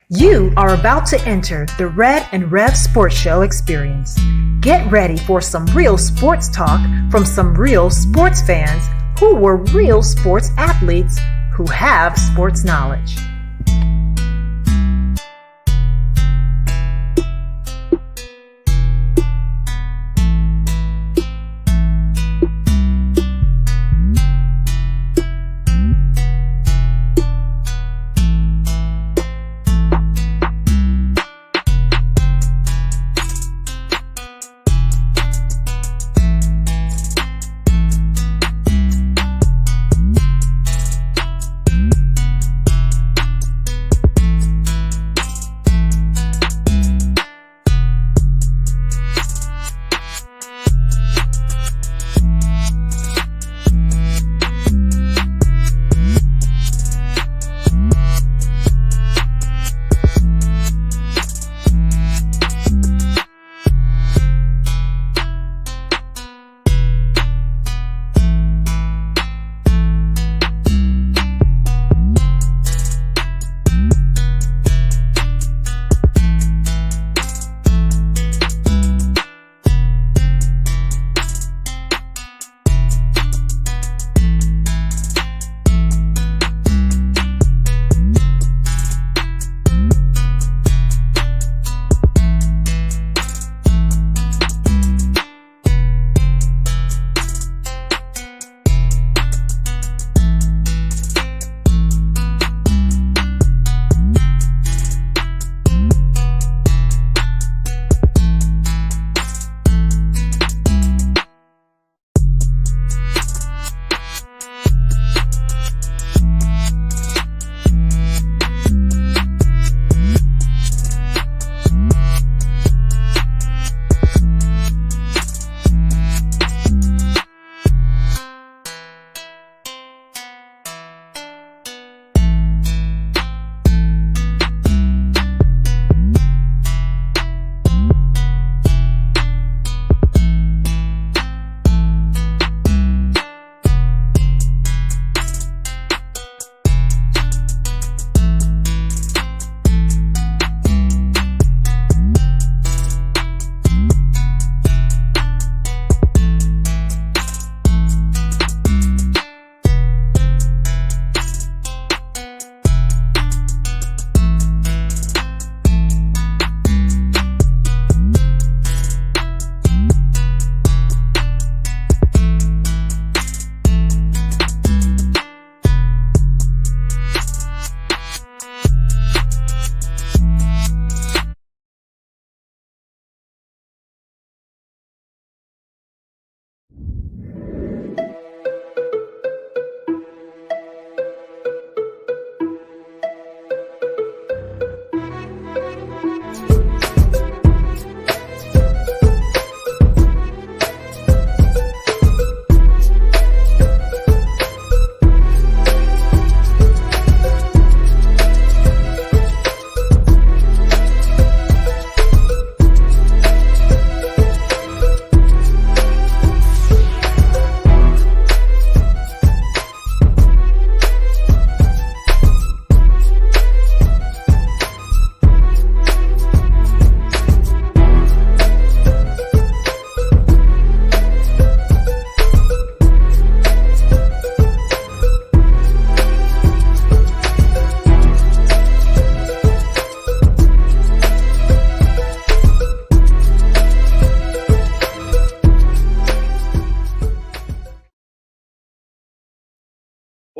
You are about to enter the Red and Rev Sports Show experience. Get ready for some real sports talk from some real sports fans who were real sports athletes who have sports knowledge.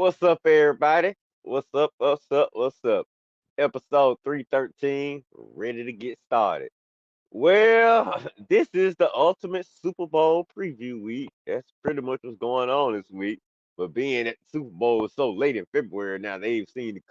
What's up, everybody? What's up? What's up? What's up? Episode 313, ready to get started. Well, this is the ultimate Super Bowl preview week. That's pretty much what's going on this week. But being that the Super Bowl is so late in February now, they've seen it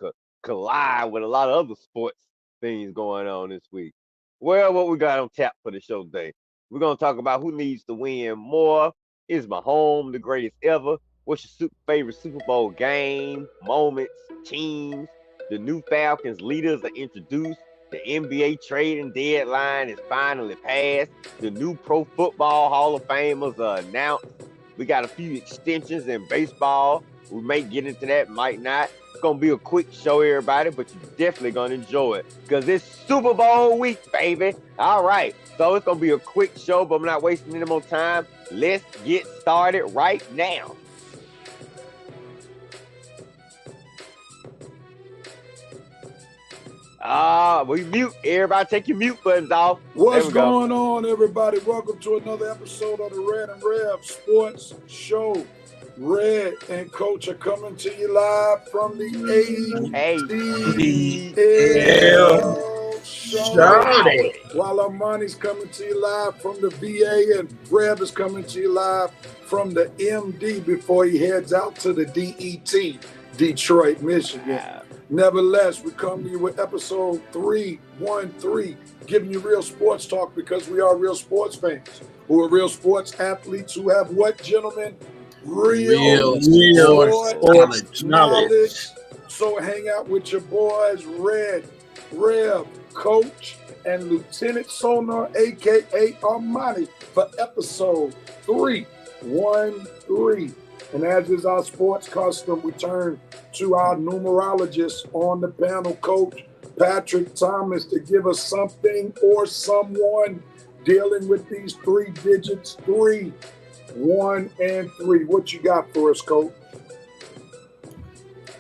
collide with a lot of other sports things going on this week. Well, what we got on tap for the show today? We're going to talk about who needs to win more. Is Mahomes the greatest ever? What's your favorite Super Bowl game, moments, teams? The new Falcons leaders are introduced. The NBA trading deadline is finally passed. The new Pro Football Hall of Famers are announced. We got a few extensions in baseball. We may get into that, might not. It's gonna be a quick show, everybody, but you're definitely gonna enjoy it because it's Super Bowl week, baby. All right, so it's gonna be a quick show, but I'm not wasting any more time. Let's get started right now. We mute. Everybody take your mute buttons off. What's going on, everybody? Welcome to another episode of the Red Rev Sports Show. Red and Coach are coming to you live from the ATL Show. While Armani's coming to you live from the VA and Rev is coming to you live from the MD before he heads out to the DET, Detroit, Michigan. Nevertheless, we come to you with episode 313, giving you real sports talk because we are real sports fans who are real sports athletes who have what, gentlemen? Real sports knowledge. So hang out with your boys, Red Rev, Coach, and Lieutenant Sonar, a.k.a. Armani, for episode 313. And as is our sports custom, we turn to our numerologist on the panel, Coach Patrick Thomas, to give us something or someone dealing with these three digits, 3, 1, and 3. What you got for us, Coach?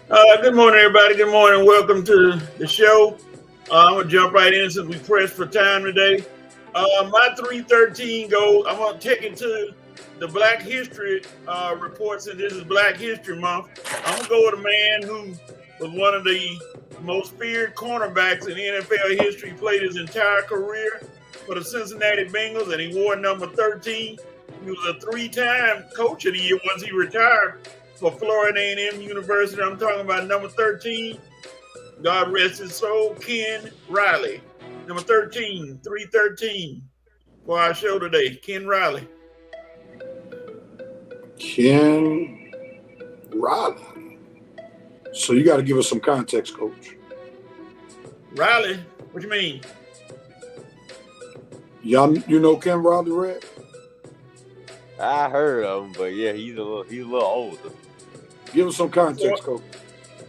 Good morning, everybody. Good morning. Welcome to the show. I'm going to jump right in since we pressed for time today. My 313 goes, I'm going to take it to the Black History reports, and this is Black History Month. I'm going to go with a man who was one of the most feared cornerbacks in NFL history. He played his entire career for the Cincinnati Bengals, and he wore number 13. He was a 3-time Coach of the Year once he retired for Florida A&M University. I'm talking about number 13. God rest his soul, Ken Riley. Number 13, 313 for our show today, Ken Riley. Ken Riley. So you got to give us some context, Coach. Riley? What you mean? Y'all, you know Ken Riley, Red? I heard of him, but yeah, he's a little older. Give us some context, Coach.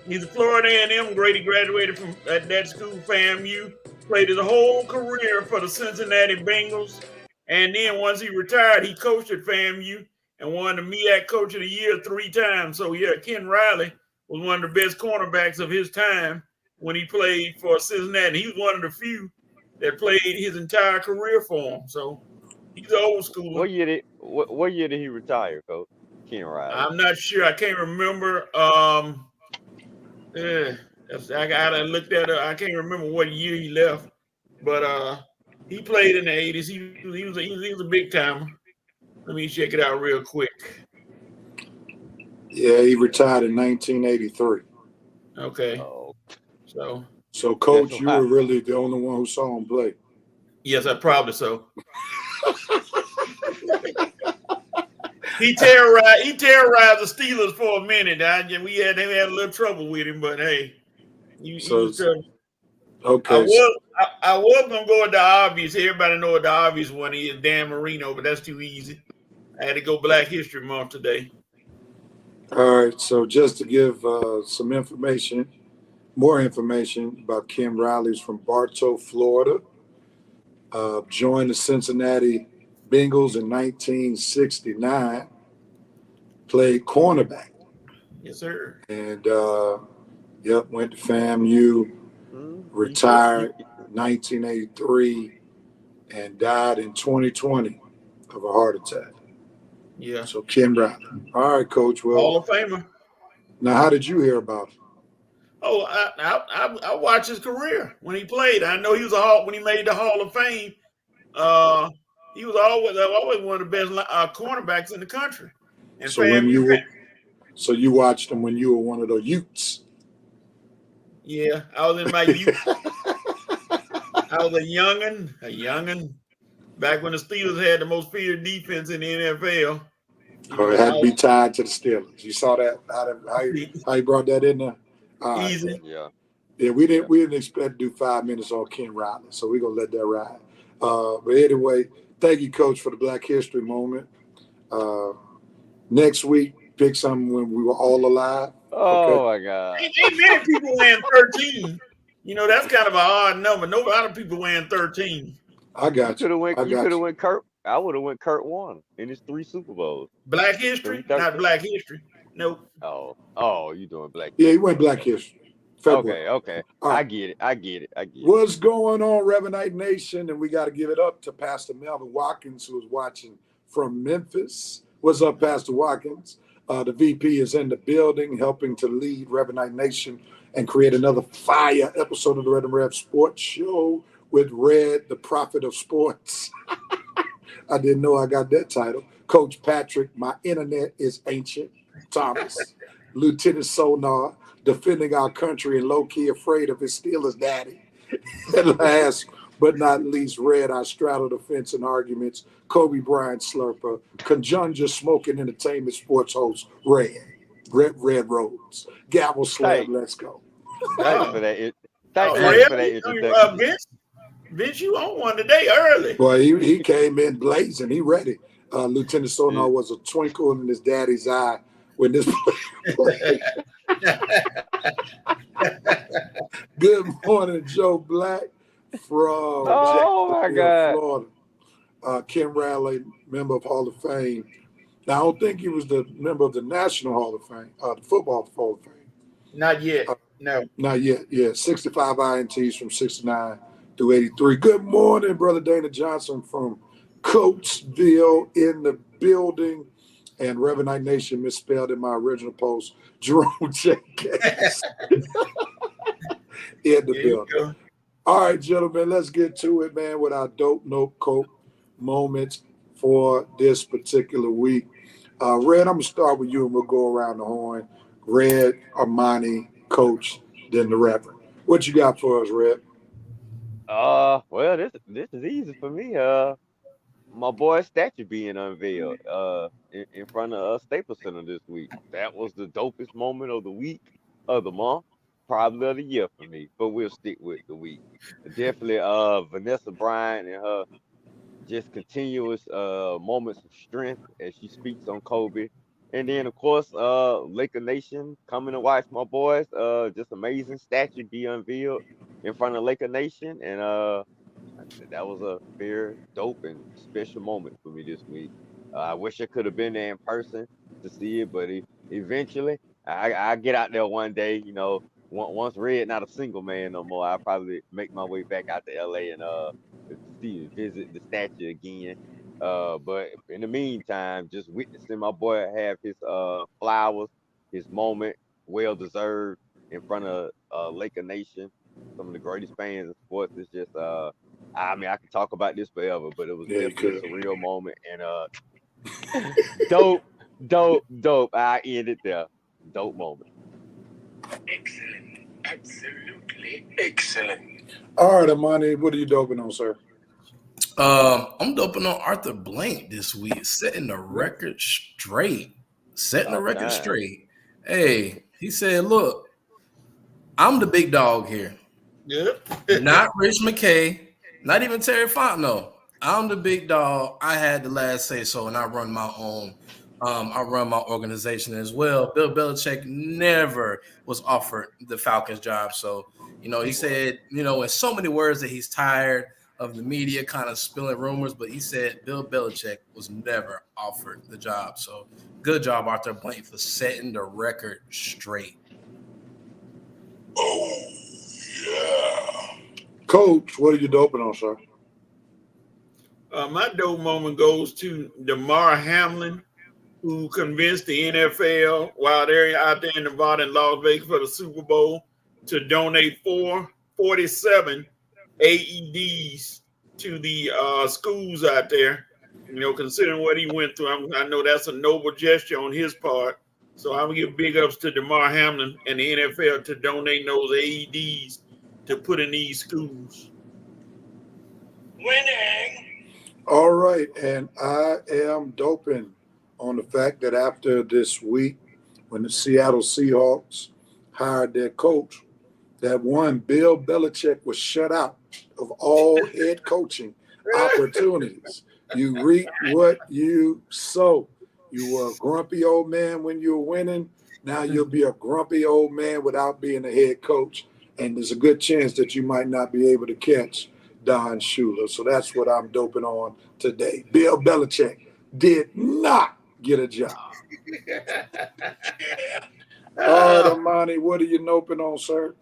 He's a Florida A&M grade. He graduated from that school, FAMU. Played his whole career for the Cincinnati Bengals. And then once he retired, he coached at FAMU and won the MEAC Coach of the Year 3 times. So, yeah, Ken Riley was one of the best cornerbacks of his time when he played for Cincinnati. He was one of the few that played his entire career for him. So, he's an old school. What year did he retire, Coach? Ken Riley. I'm not sure. I can't remember. I gotta look that up. I can't remember what year he left, but he played in the 80s. He was a big timer. Let me check it out real quick. Yeah, he retired in 1983. Okay. Oh. So Coach, you were really the only one who saw him play. Yes, I probably so. He terrorized the Steelers for a minute. We had a little trouble with him, but hey, okay. I was gonna go with the obvious. Everybody know what the obvious one is, Dan Marino, but that's too easy. I had to go Black History Month today. All right. So just to give some more information about Ken Riley's from Bartow, Florida. Joined the Cincinnati Bengals in 1969. Played cornerback. Yes, sir. And went to FAMU. Retired 1983 and died in 2020 of a heart attack. Yeah. So Ken Riley. All right, Coach. Well, Hall of Famer. Now, how did you hear about him? Oh, I watched his career when he played. I know he was when he made the Hall of Fame. He was always one of the best cornerbacks in the country. And so you watched him when you were one of the Utes. Yeah, I was in my youth. I was a youngin', back when the Steelers had the most feared defense in the NFL. It had to be tied to the Steelers. You saw that how he brought that in there. Easy. Yeah. Yeah, we didn't expect to do 5 minutes on Ken Riley, so we're gonna let that ride. But anyway, thank you, Coach, for the Black History moment. Next week pick something when we were all alive. Oh my God! Ain't many people wearing 13. That's kind of an odd number. No lot of people wearing 13. I got you. You could have went Kurt. I would have went Kurt Warner in his 3 Super Bowls. Black History, not Black History. Nope. Oh, you doing Black? Yeah, he went Black History. February. Okay. Right. I get it. What's going on, Revenite Nation? And we got to give it up to Pastor Melvin Watkins, who is watching from Memphis. What's up, Pastor Watkins? The VP is in the building, helping to lead Revenite Nation and create another fire episode of the Red Rev Sports Show with Red, the prophet of sports. I didn't know I got that title. Coach Patrick, my internet is ancient. Thomas, Lieutenant Sonar, defending our country and low-key afraid of his Steelers daddy. And last but not least, Red, I straddle the fence in arguments. Kobe Bryant slurper, Conjuncture smoking entertainment sports host, Red Rhodes. Gavel slam, let's go. Thanks for that. Thanks for that introduction. Vince, you on one today early. Well, he came in blazing. He ready. Lieutenant Sonar was a twinkle in his daddy's eye when this played. Good morning, Joe Black from Florida. Ken Raleigh, member of Hall of Fame. Now, I don't think he was the member of the National Hall of Fame, the Football Hall of Fame. Not yet. No. Not yet. Yeah, 65 INTs from 69 through 83. Good morning, Brother Dana Johnson from Coatesville in the building. And Revenite Nation misspelled in my original post, Jerome Jenkins in the building. All right, gentlemen, let's get to it, man, with our dope note quote moments for this particular week. Red, I'm going to start with you and we'll go around the horn. Red, Armani, Coach, then the Reverend. What you got for us, Red? Well, this is easy for me. My boy's statue being unveiled in front of Staples Center this week. That was the dopest moment of the week, of the month, probably of the year for me. But we'll stick with the week. Definitely Vanessa Bryant and her just continuous moments of strength as she speaks on Kobe. And then, of course, Laker Nation coming to watch my boys. Just amazing statue be unveiled in front of Laker Nation. And that was a very dope and special moment for me this week. I wish I could have been there in person to see it, but eventually I get out there one day. Once Red not a single man no more, I'll probably make my way back out to LA and visit the statue again. But in the meantime, just witnessing my boy have his flowers, his moment, well deserved in front of Laker Nation, some of the greatest fans in sports. It's just I can talk about this forever, but it was definitely a surreal moment and dope. I ended there. Dope moment. Excellent. Absolutely excellent. All right, Armani, what are you doping on, sir? I'm doping on Arthur Blank this week, setting the record straight. Hey, he said, look, I'm the big dog here. Yep. Not Rich McKay, not even Terry Fontenot. I'm the big dog. I had the last say so, and I run my own. I run my organization as well. Bill Belichick never was offered the Falcons job. So, he said, in so many words that he's tired of the media kind of spilling rumors, but he said Bill Belichick was never offered the job. So good job, Arthur Blank, for setting the record straight. Oh, yeah. Coach, what are you doping on, sir? My dope moment goes to Damar Hamlin, who convinced the NFL while they're out there in Nevada and Las Vegas for the Super Bowl to donate 47 AEDs to the schools out there. Considering what he went through, I know that's a noble gesture on his part. So I would give big ups to Damar Hamlin and the NFL to donate those AEDs to put in these schools. Winning. All right, and I am doping on the fact that after this week, when the Seattle Seahawks hired their coach, that one, Bill Belichick was shut out of all head coaching opportunities. You reap what you sow. You were a grumpy old man when you were winning. Now you'll be a grumpy old man without being a head coach. And there's a good chance that you might not be able to catch Don Shula. So that's what I'm doping on today. Bill Belichick did not get a job. All right, Armani, what are you noping on, sir?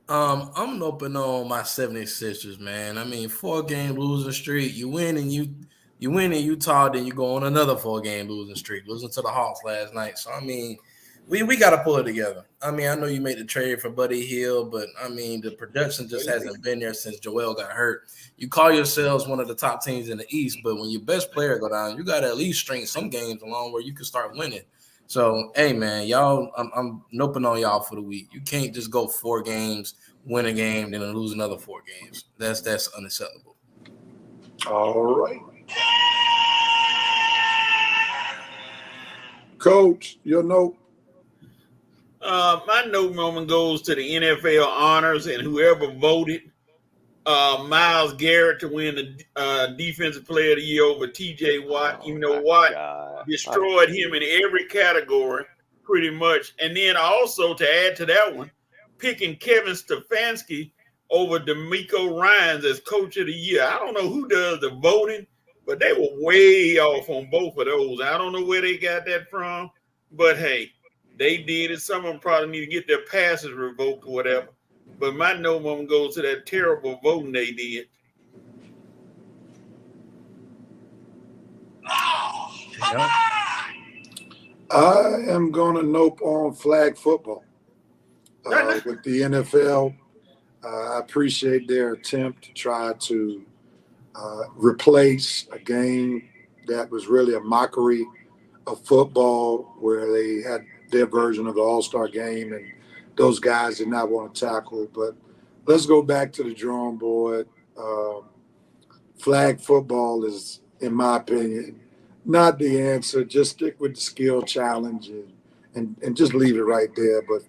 I'm noping on my 76ers, man. I mean, 4-game losing streak. You win in Utah, then you go on another 4-game losing streak, losing to the Hawks last night. So I mean, we got to pull it together. I mean, I know you made the trade for Buddy Hield, but I mean, the production just hasn't been there since Joel got hurt. You call yourselves one of the top teams in the East, but when your best player go down, you got to at least string some games along where you can start winning. So, hey, man, y'all, I'm noping on y'all for the week. You can't just go 4 games, win a game, then lose another 4 games. That's unacceptable. All right. Coach, your note. My note moment goes to the NFL honors and whoever voted Myles Garrett to win the Defensive Player of the Year over T.J. Watt. Even though Watt destroyed him in every category, pretty much. And then also to add to that one, picking Kevin Stefanski over D'Amico Ryans as Coach of the Year. I don't know who does the voting, but they were way off on both of those. I don't know where they got that from, but hey, they did it. Some of them probably need to get their passes revoked or whatever. But my no moment goes to that terrible voting they did. Yep. I am going to nope on flag football with the NFL. I appreciate their attempt to try to replace a game that was really a mockery of football, where they had their version of the All-Star game, and those guys did not want to tackle. But let's go back to the drawing board. Flag football is, in my opinion, not the answer. Just stick with the skill challenge and just leave it right there. But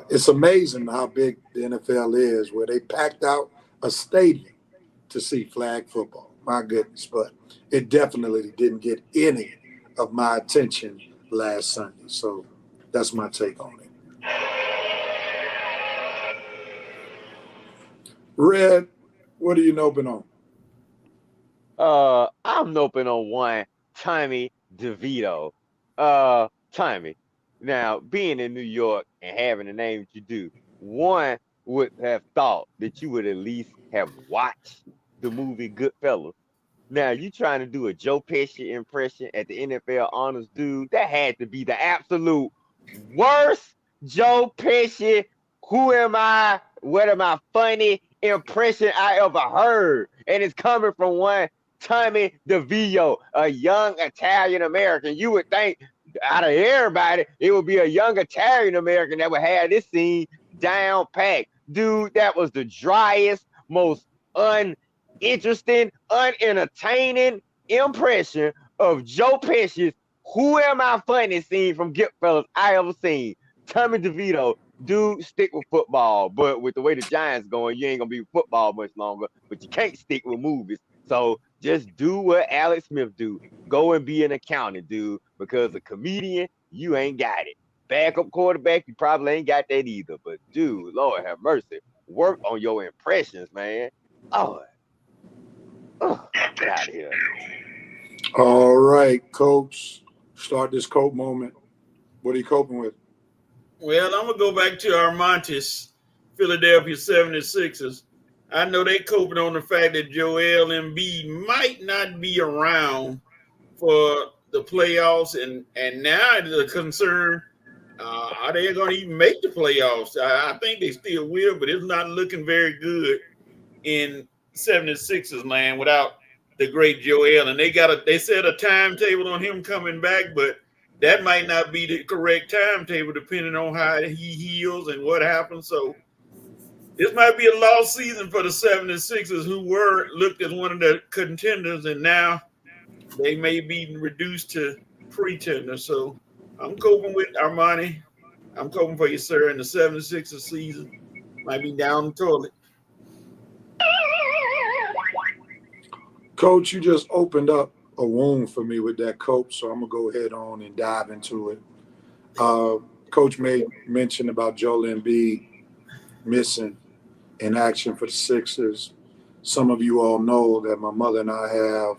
it's amazing how big the NFL is, where they packed out a stadium to see flag football. My goodness. But it definitely didn't get any of my attention last Sunday. So that's my take on it. Red, what are you noping on? I'm noping on one Tommy DeVito. Tommy. Now, being in New York and having the name that you do, one would have thought that you would at least have watched the movie Goodfellas. Now, you trying to do a Joe Pesci impression at the NFL honors, dude? That had to be the absolute worst Joe Pesci, who am I, what am I funny impression I ever heard. And it's coming from one Tommy DeVito, a young Italian American. You would think out of everybody, it would be a young Italian American that would have this scene down packed. Dude, that was the driest, most uninteresting, unentertaining impression of Joe Pesci's Who Am I Funny scene from Goodfellas I ever seen. Tommy DeVito, dude, stick with football, but with the way the Giants going, you ain't gonna be with football much longer, but you can't stick with movies. So just do what Alex Smith do. Go and be an accountant, dude, because a comedian, you ain't got it. Backup quarterback, you probably ain't got that either. But dude, Lord have mercy. Work on your impressions, man. Lord. Get out of here. All right, Coach. Start this cope moment. What are you coping with? Well, I'm going to go back to Armantis, Philadelphia 76ers. I know they coping on the fact that Joel Embiid might not be around for the playoffs, and now the concern, are they going to even make the playoffs? I think they still will, but it's not looking very good in 76ers land without the great Joel. And they set a timetable on him coming back, but that might not be the correct timetable depending on how he heals and what happens. So this might be a lost season for the 76ers, who were looked as one of the contenders, and now they may be reduced to pretenders. So I'm coping with Armani. I'm coping for you, sir, in the 76ers season. Might be down the toilet. Coach, you just opened up a wound for me with that coach, so I'm gonna go ahead on and dive into it. Coach made mention about Joel Embiid missing in action for the Sixers. Some of you all know that my mother and I have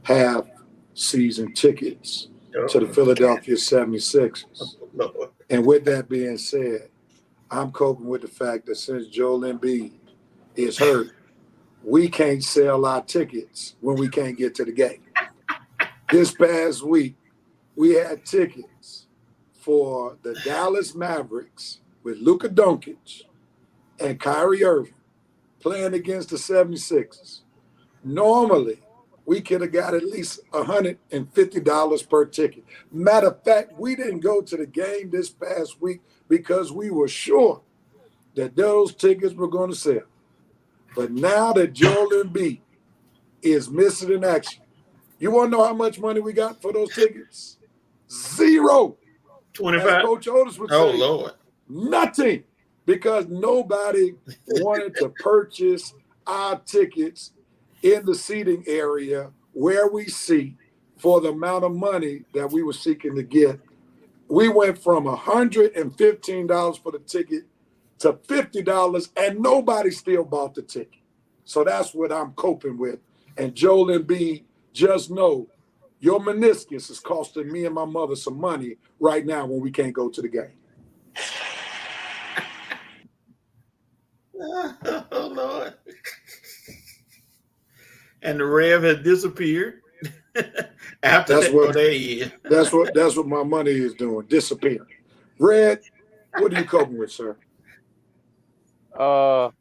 half-season tickets to the Philadelphia 76ers. And with that being said, I'm coping with the fact that since Joel Embiid is hurt, we can't sell our tickets when we can't get to the game. This past week, we had tickets for the Dallas Mavericks with Luka Doncic and Kyrie Irving playing against the 76ers. Normally, we could have got at least $150 per ticket. Matter of fact, we didn't go to the game this past week because we were sure that those tickets were going to sell. But now that Joel Embiid is missing in action, you want to know how much money we got for those tickets? Zero. 25. As Coach Otis would say, Oh, Lord. nothing, because nobody wanted to purchase our tickets in the seating area where we seat for the amount of money that we were seeking to get. We went from $115 for the ticket to $50, and nobody still bought the ticket. So that's what I'm coping with. And Joel Embiid, just know your meniscus is costing me and my mother some money right now when we can't go to the game. Oh, Lord. And the Rev has disappeared. After that's what my money is doing, disappearing. Red, what are you coping with, sir? Well,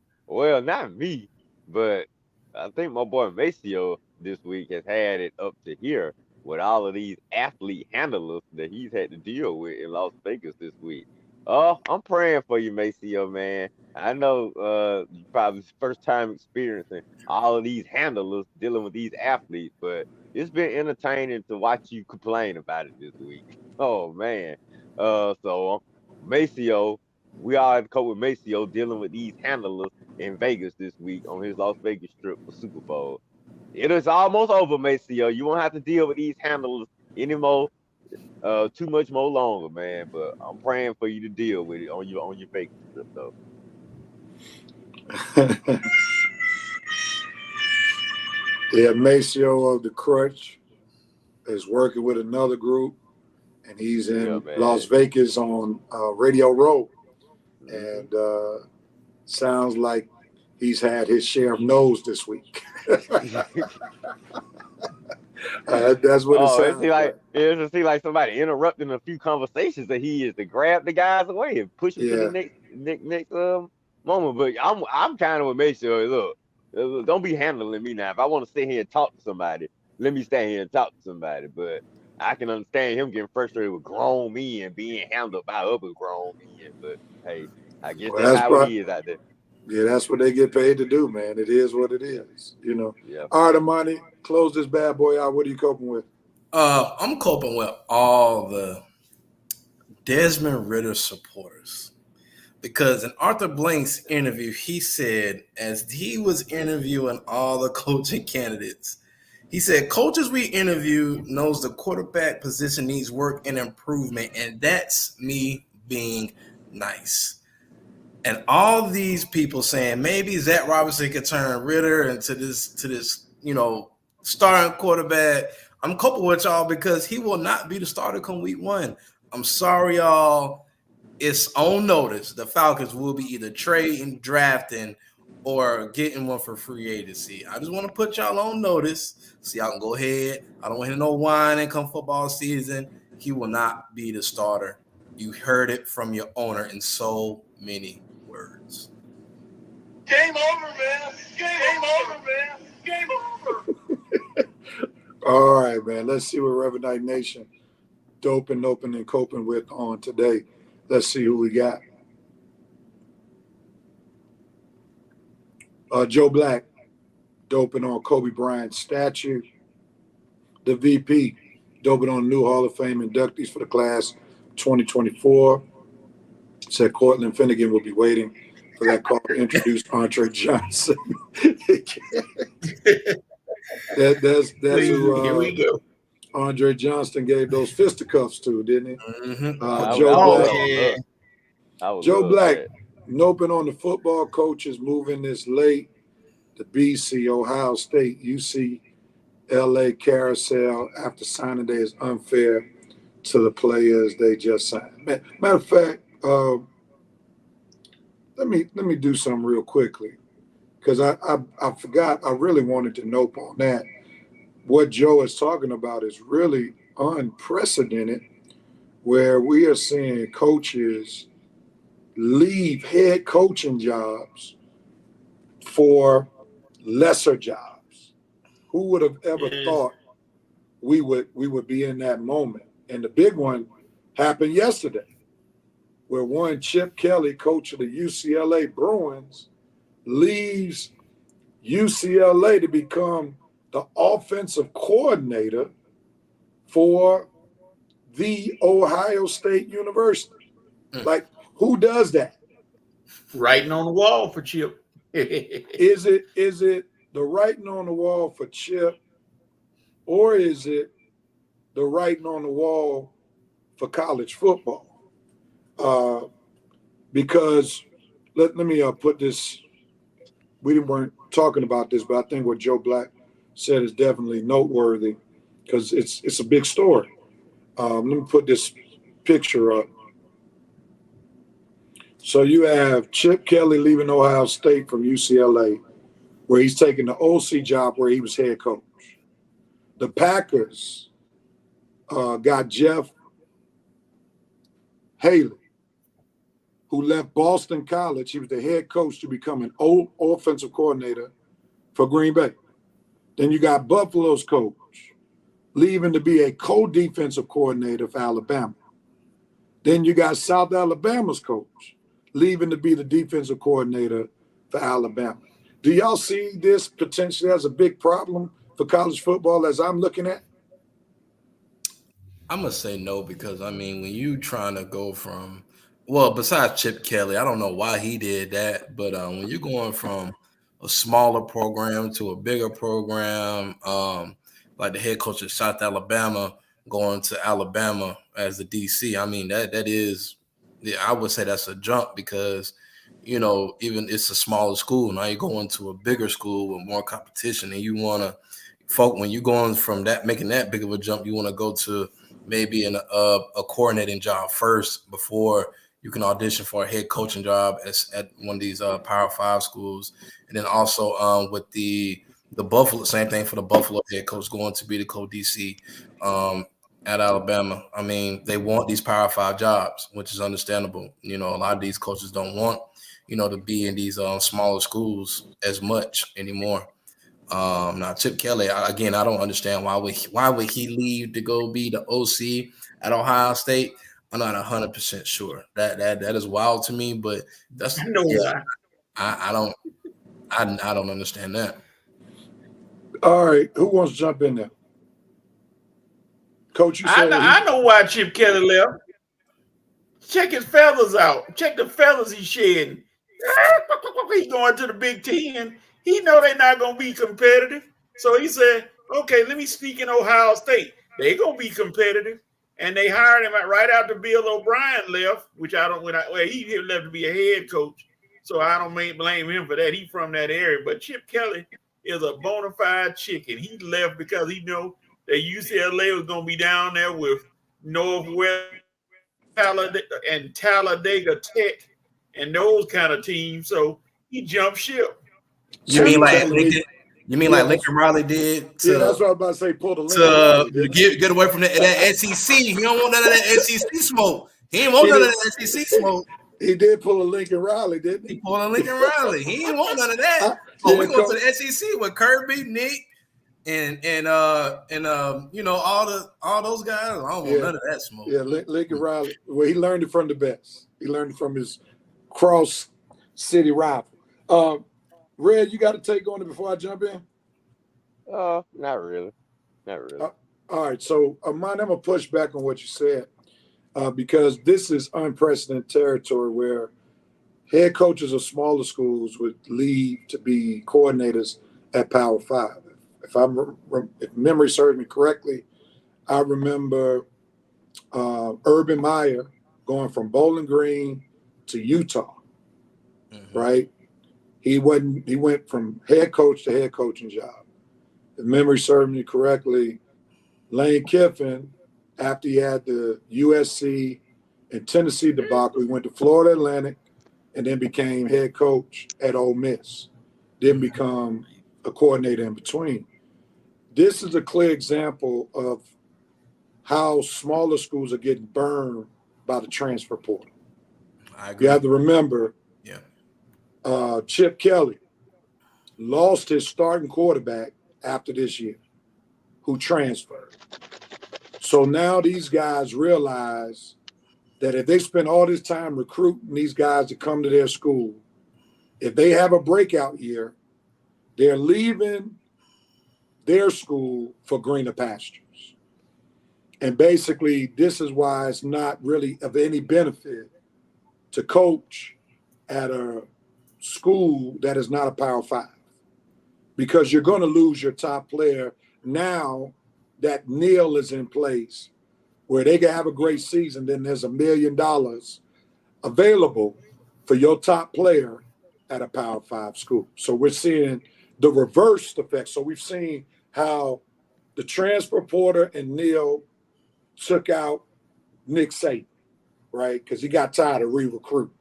not me, but I think my boy Maceo this week has had it up to here with all of these athlete handlers that he's had to deal with in Las Vegas this week. I'm praying for you, Maceo, man. I know you probably first time experiencing all of these handlers dealing with these athletes, but it's been entertaining to watch you complain about it this week. Oh man. So Maceo, we all have to cope with Maceo dealing with these handlers in Vegas this week on his Las Vegas trip for Super Bowl. It is almost over, Maceo. You won't have to deal with these handlers anymore. Too much more longer, man. But I'm praying for you to deal with it on your Vegas trip, though. Yeah, Maceo of the Crutch is working with another group, and he's in Las Vegas on Radio Row. And sounds like he's had his share of no's this week. That's what it sounds like. It seems like somebody interrupting a few conversations that he is to grab the guys away and push them to the next moment. But I'm kind of with Maceo. Look, don't be handling me now. If I want to sit here and talk to somebody, let me stay here and talk to somebody. But I can understand him getting frustrated with grown men being handled by other grown men. But hey, I guess that's how he is out there. Yeah, that's what they get paid to do, man. It is what it is, you know. Yeah. All right, Armani, close this bad boy out. What are you coping with? I'm coping with all the Desmond Ridder supporters. Because in Arthur Blank's interview, he said, as he was interviewing all the coaching candidates, he said, coaches we interview knows the quarterback position needs work and improvement, and that's me being nice. And all these people saying maybe Zach Robinson could turn Ridder into this, starting quarterback. I'm coping with y'all because he will not be the starter come week one. I'm sorry, y'all. It's on notice. The Falcons will be either trading, drafting, or getting one for free agency. I just want to put y'all on notice so y'all can go ahead. I don't want to hear no whining come football season. He will not be the starter. You heard it from your owner in so many words. Game over, man. Game over, man. Game over. All right, man. Let's see what Revenite Nation doping, and coping with on today. Let's see who we got. Joe Black, doping on Kobe Bryant's statue. The VP, doping on new Hall of Fame inductees for the class 2024. Said Cortland Finnegan will be waiting for that call to introduce Andre Johnson. That's Here we who go. Andre Johnston gave those fisticuffs to, didn't he? Mm-hmm. I Joe would Black. love yeah. that. I would Joe love Black, that. noping on the football coaches moving this late. The BC, Ohio State, UCLA carousel after signing day is unfair to the players they just signed. Matter of fact, let me do something real quickly because I forgot. I really wanted to nope on that. What Joe is talking about is really unprecedented, where we are seeing coaches leave head coaching jobs for lesser jobs. Who would have ever thought we would be in that moment? And the big one happened yesterday, where one Chip Kelly, coach of the UCLA Bruins, leaves UCLA to become the offensive coordinator for the Ohio State University. Like, who does that? Writing on the wall for Chip. Is it the writing on the wall for Chip, or is it the writing on the wall for college football? Because let me put this. We weren't talking about this, but I think what Joe Black said is definitely noteworthy because it's a big story. Let me put this picture up. So you have Chip Kelly leaving Ohio State from UCLA, where he's taking the OC job where he was head coach. The Packers got Jeff Haley, who left Boston College. He was the head coach to become an offensive coordinator for Green Bay. Then you got Buffalo's coach leaving to be a co-defensive coordinator for Alabama. Then you got South Alabama's coach leaving to be the defensive coordinator for Alabama. Do y'all see this potentially as a big problem for college football as I'm looking at? I'm gonna say no because I mean when you trying to go from besides Chip Kelly, I don't know why he did that, but when you're going from a smaller program to a bigger program, like the head coach of South Alabama going to Alabama as the DC, I mean that is, I would say that's a jump because even it's a smaller school. Now you're going to a bigger school with more competition, and you want to when you're going from that, making that big of a jump, you want to go to maybe a coordinating job first before you can audition for a head coaching job at one of these Power 5 schools. And then also with the Buffalo, same thing for the Buffalo head coach going to be the co-DC at Alabama. I mean, they want these Power 5 jobs, which is understandable. A lot of these coaches don't want, to be in these smaller schools as much anymore. Now Chip Kelly, again, I don't understand why would he leave to go be the OC at Ohio State? I'm not 100% sure. That is wild to me, but that's I know why. I don't understand that. All right, who wants to jump in there? Coach, you said I know why Chip Kelly left. Check his feathers out. Check the feathers he's shedding. He's going to the Big Ten. He know they're not going to be competitive. So he said, okay, let me sneak in Ohio State. They going to be competitive. And they hired him right after Bill O'Brien left, which I don't, he left to be a head coach. So I don't blame him for that. He's from that area. But Chip Kelly is a bona fide chicken. He left because he knew that UCLA was going to be down there with Northwest and Talladega Tech and those kind of teams. So he jumped ship. You mean like Lincoln Riley did? Yeah, that's what I was about to say. Pull the to get away from that SEC. He don't want none of that SEC smoke. He didn't want none of that SEC smoke. He did pull a Lincoln Riley, didn't he? He pulled a Lincoln Riley. He didn't want none of that. We go to the SEC with Kirby, Nick, and all those guys. I don't want none of that smoke. Yeah, Lincoln Riley. Well, he learned it from the best. He learned it from his cross city rival. Red, you got to take on it before I jump in? Not really. All right, so Armani, I'm gonna push back on what you said because this is unprecedented territory where head coaches of smaller schools would leave to be coordinators at Power 5. if memory serves me correctly, I remember Urban Meyer going from Bowling Green to Utah, right? He went from head coach to head coaching job. If memory serves me correctly, Lane Kiffin, after he had the USC and Tennessee debacle, he went to Florida Atlantic and then became head coach at Ole Miss, then become a coordinator in between. This is a clear example of how smaller schools are getting burned by the transfer portal. I agree. You have to remember, Chip Kelly lost his starting quarterback after this year, who transferred. So now these guys realize that if they spend all this time recruiting these guys to come to their school, if they have a breakout year, they're leaving their school for greener pastures. And basically, this is why it's not really of any benefit to coach at a school that is not a Power 5, because you're going to lose your top player now that Neil is in place, where they can have a great season. Then there's $1 million available for your top player at a Power 5 school. So we're seeing the reverse effect. So we've seen how the transfer portal and Neil took out Nick Saban, right? Because he got tired of re-recruiting.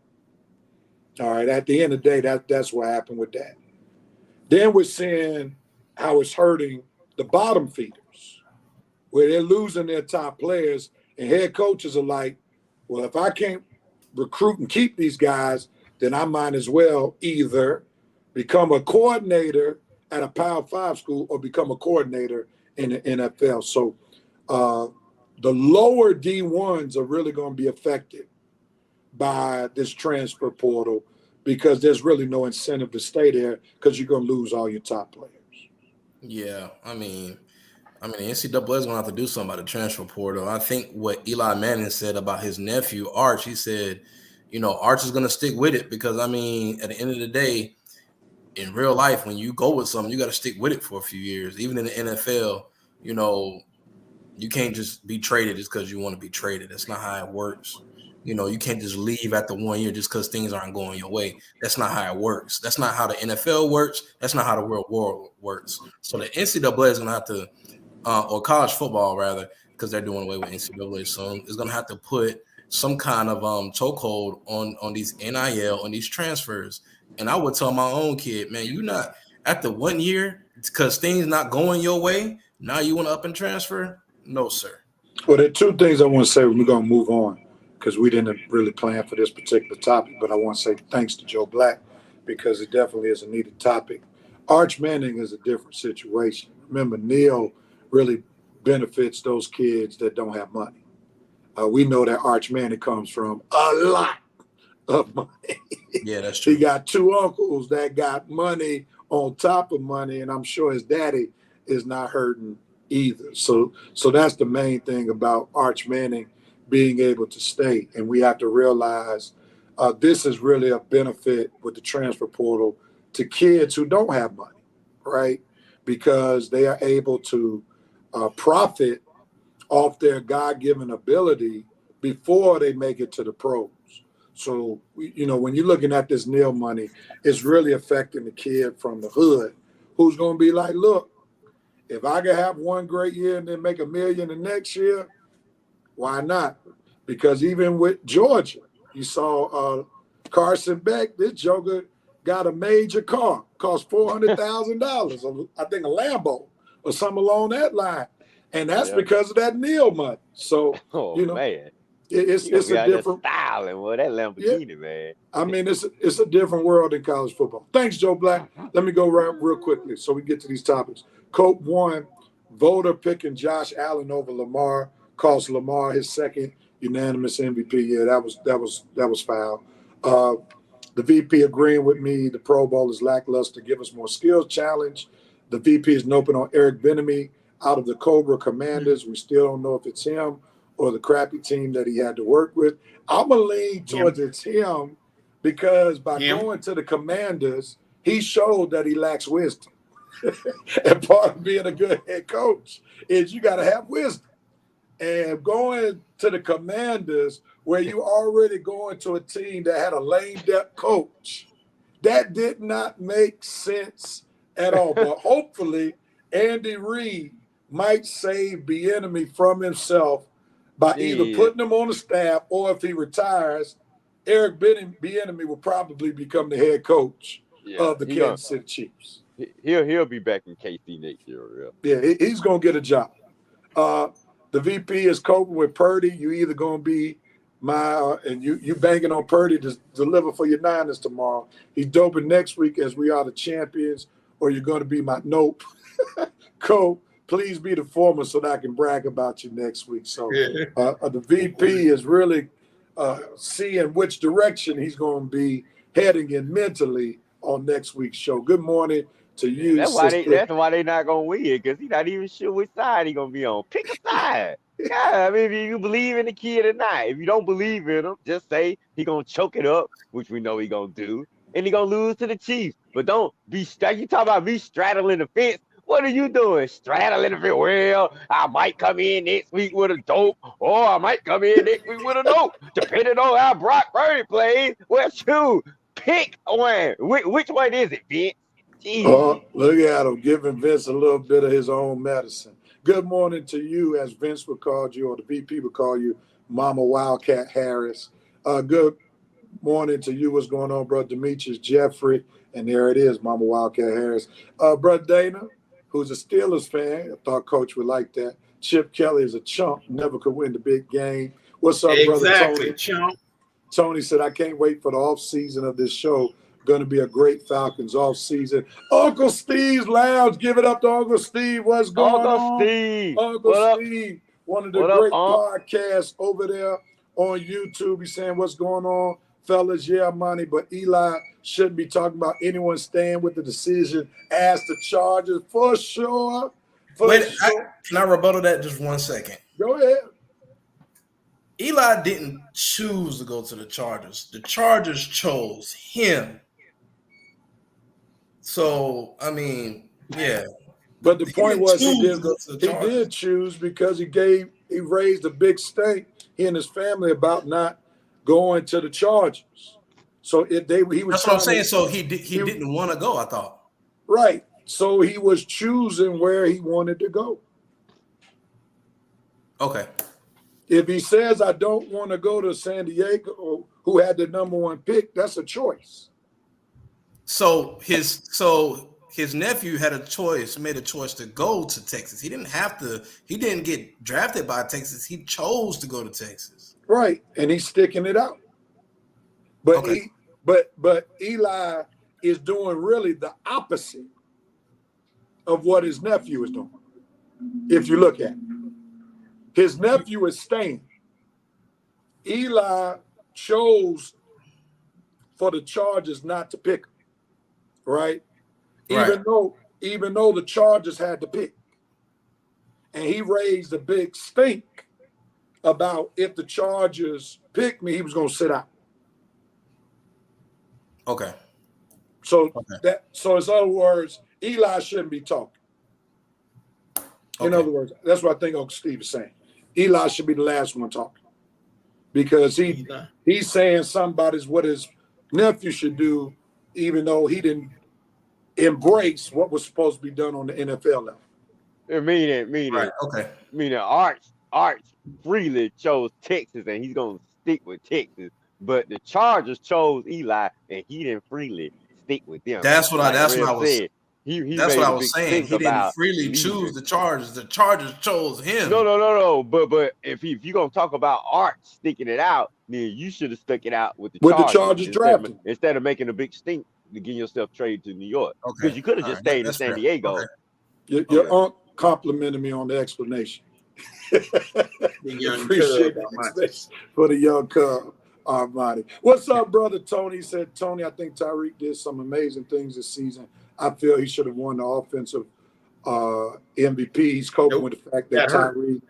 All right, at the end of the day, that's what happened with that. Then we're seeing how it's hurting the bottom feeders, where they're losing their top players, and head coaches are like, well, if I can't recruit and keep these guys, then I might as well either become a coordinator at a Power 5 school or become a coordinator in the NFL. So the lower D1s are really going to be affected by this transfer portal, because there's really no incentive to stay there, because you're going to lose all your top players. Yeah, I mean, the NCAA is going to have to do something about the transfer portal. I think what Eli Manning said about his nephew, Arch, he said, Arch is going to stick with it, because, at the end of the day, in real life, when you go with something, you got to stick with it for a few years. Even in the NFL, you can't just be traded just because you want to be traded. That's not how it works. You can't just leave after 1 year just because things aren't going your way. That's not how it works. That's not how the NFL works. That's not how the real world works. So the NCAA is going to have to, or college football rather, because they're doing away with NCAA soon, is going to have to put some kind of chokehold on these NIL, on these transfers. And I would tell my own kid, man, you not after 1 year because things not going your way, now you want to up and transfer? No, sir. Well, there are two things I want to say when we're going to move on, because we didn't really plan for this particular topic, but I want to say thanks to Joe Black, because it definitely is a needed topic. Arch Manning is a different situation. Remember, Neil really benefits those kids that don't have money. We know that Arch Manning comes from a lot of money. Yeah, that's true. He got two uncles that got money on top of money, and I'm sure his daddy is not hurting either. So that's the main thing about Arch Manning being able to stay. And we have to realize this is really a benefit with the transfer portal to kids who don't have money, right? Because they are able to profit off their God-given ability before they make it to the pros. So, when you're looking at this Neil money, it's really affecting the kid from the hood who's going to be like, look, if I could have one great year and then make $1 million the next year, why not? Because even with Georgia, you saw Carson Beck, this joker got a major car, cost $400,000, I think a Lambo or something along that line. And that's because of that Neil money. So, man. It's a different styling. Well, that Lamborghini, man. It's a different world in college football. Thanks, Joe Black. Let me go real quickly so we get to these topics. Cope won, voter picking Josh Allen over Lamar, cost Lamar his second unanimous MVP. Yeah, that was foul. The VP agreeing with me. The Pro Bowl is lackluster. Give us more skills challenge. The VP is noping on Eric Bieniemy out of the Cobra Commanders. We still don't know if it's him or the crappy team that he had to work with. I'm going to lean towards it's him, because by going to the Commanders, he showed that he lacks wisdom. And part of being a good head coach is you got to have wisdom. And going to the Commanders, where you already going to a team that had a lame-duck coach, that did not make sense at all. But hopefully, Andy Reid might save Bieniemy from himself by either putting him on the staff, or if he retires, Eric Bieniemy will probably become the head coach of the Kansas City Chiefs. He'll be back in KC next year. Yeah, he's going to get a job. The VP is coping with Purdy. You either going to be and you banking on Purdy to deliver for your Niners tomorrow. He's doping next week as we are the champions, or you're going to be my nope. Cope, please be the former so that I can brag about you next week. So the VP is really seeing which direction he's going to be heading in mentally on next week's show. Good morning to you. That's why they not gonna win, because he's not even sure which side he's gonna be on. Pick a side. Yeah, I mean, if you believe in the kid or not. If you don't believe in him, just say he gonna choke it up, which we know he gonna do, and he gonna lose to the Chiefs. But don't be you talk about me straddling the fence. What are you doing? Straddling the fence. Well, I might come in next week with a dope, or I might come in next week with a dope, depending on how Brock Purdy plays. Well, shoot, pick one. Which one is it, Vince? Oh, look at him, giving Vince a little bit of his own medicine. Good morning to you, as Vince would call you, or the VP would call you, Mama Wildcat Harris. Good morning to you. What's going on, Brother Demetrius Jeffrey? And there it is, Mama Wildcat Harris. Brother Dana, who's a Steelers fan. I thought Coach would like that. Chip Kelly is a chump, never could win the big game. What's up, Brother Tony? Chump. Tony said, I can't wait for the off season of this show. Going to be a great Falcons off season. Uncle Steve's Lounge. Give it up to Uncle Steve. What's going on? Steve. Uncle Steve, one of the great podcasts over there on YouTube. He's saying, what's going on, fellas? Yeah, Armani, but Eli shouldn't be talking about anyone staying with the decision as the Chargers. For sure. Can I rebuttal that just 1 second? Go ahead. Eli didn't choose to go to the Chargers. The Chargers chose him. So, I mean, yeah. But the point was he did choose because he raised a big stink, he and his family, about not going to the Chargers. So he was. That's what I'm saying. So he didn't want to go, I thought. Right. So he was choosing where he wanted to go. Okay. If he says, I don't want to go to San Diego, who had the number one pick, that's a choice. So his nephew made a choice to go to Texas. He didn't get drafted by Texas. He chose to go to Texas. Right. And he's sticking it out. But okay. But Eli is doing really the opposite of what his nephew is doing. If you look at it. His nephew is staying. Eli chose for the Chargers not to pick him. Right? Even though the Chargers had to pick. And he raised a big stink about if the Chargers picked me, he was going to sit out. Okay. So in other words, Eli shouldn't be talking. In other words, that's what I think Uncle Steve is saying. Eli should be the last one talking. Because he's saying somebody's what his nephew should do, even though he didn't embrace what was supposed to be done on the NFL level. Meaning Arch freely chose Texas, and he's gonna stick with Texas. But the Chargers chose Eli, and he didn't freely stick with them. That's what I was saying. He didn't freely choose the Chargers. The Chargers chose him. No. But if you're gonna talk about Arch sticking it out, then you should have stuck it out with the Chargers drafting instead of making a big stink to get yourself traded to New York. Because you could have just stayed in San Diego. Okay. Your aunt complimented me on the explanation. Appreciate that for the young cub, Armani. What's up, brother Tony? He said, Tony, I think Tyreek did some amazing things this season. I feel he should have won the offensive MVP. He's coping with the fact that Tyreek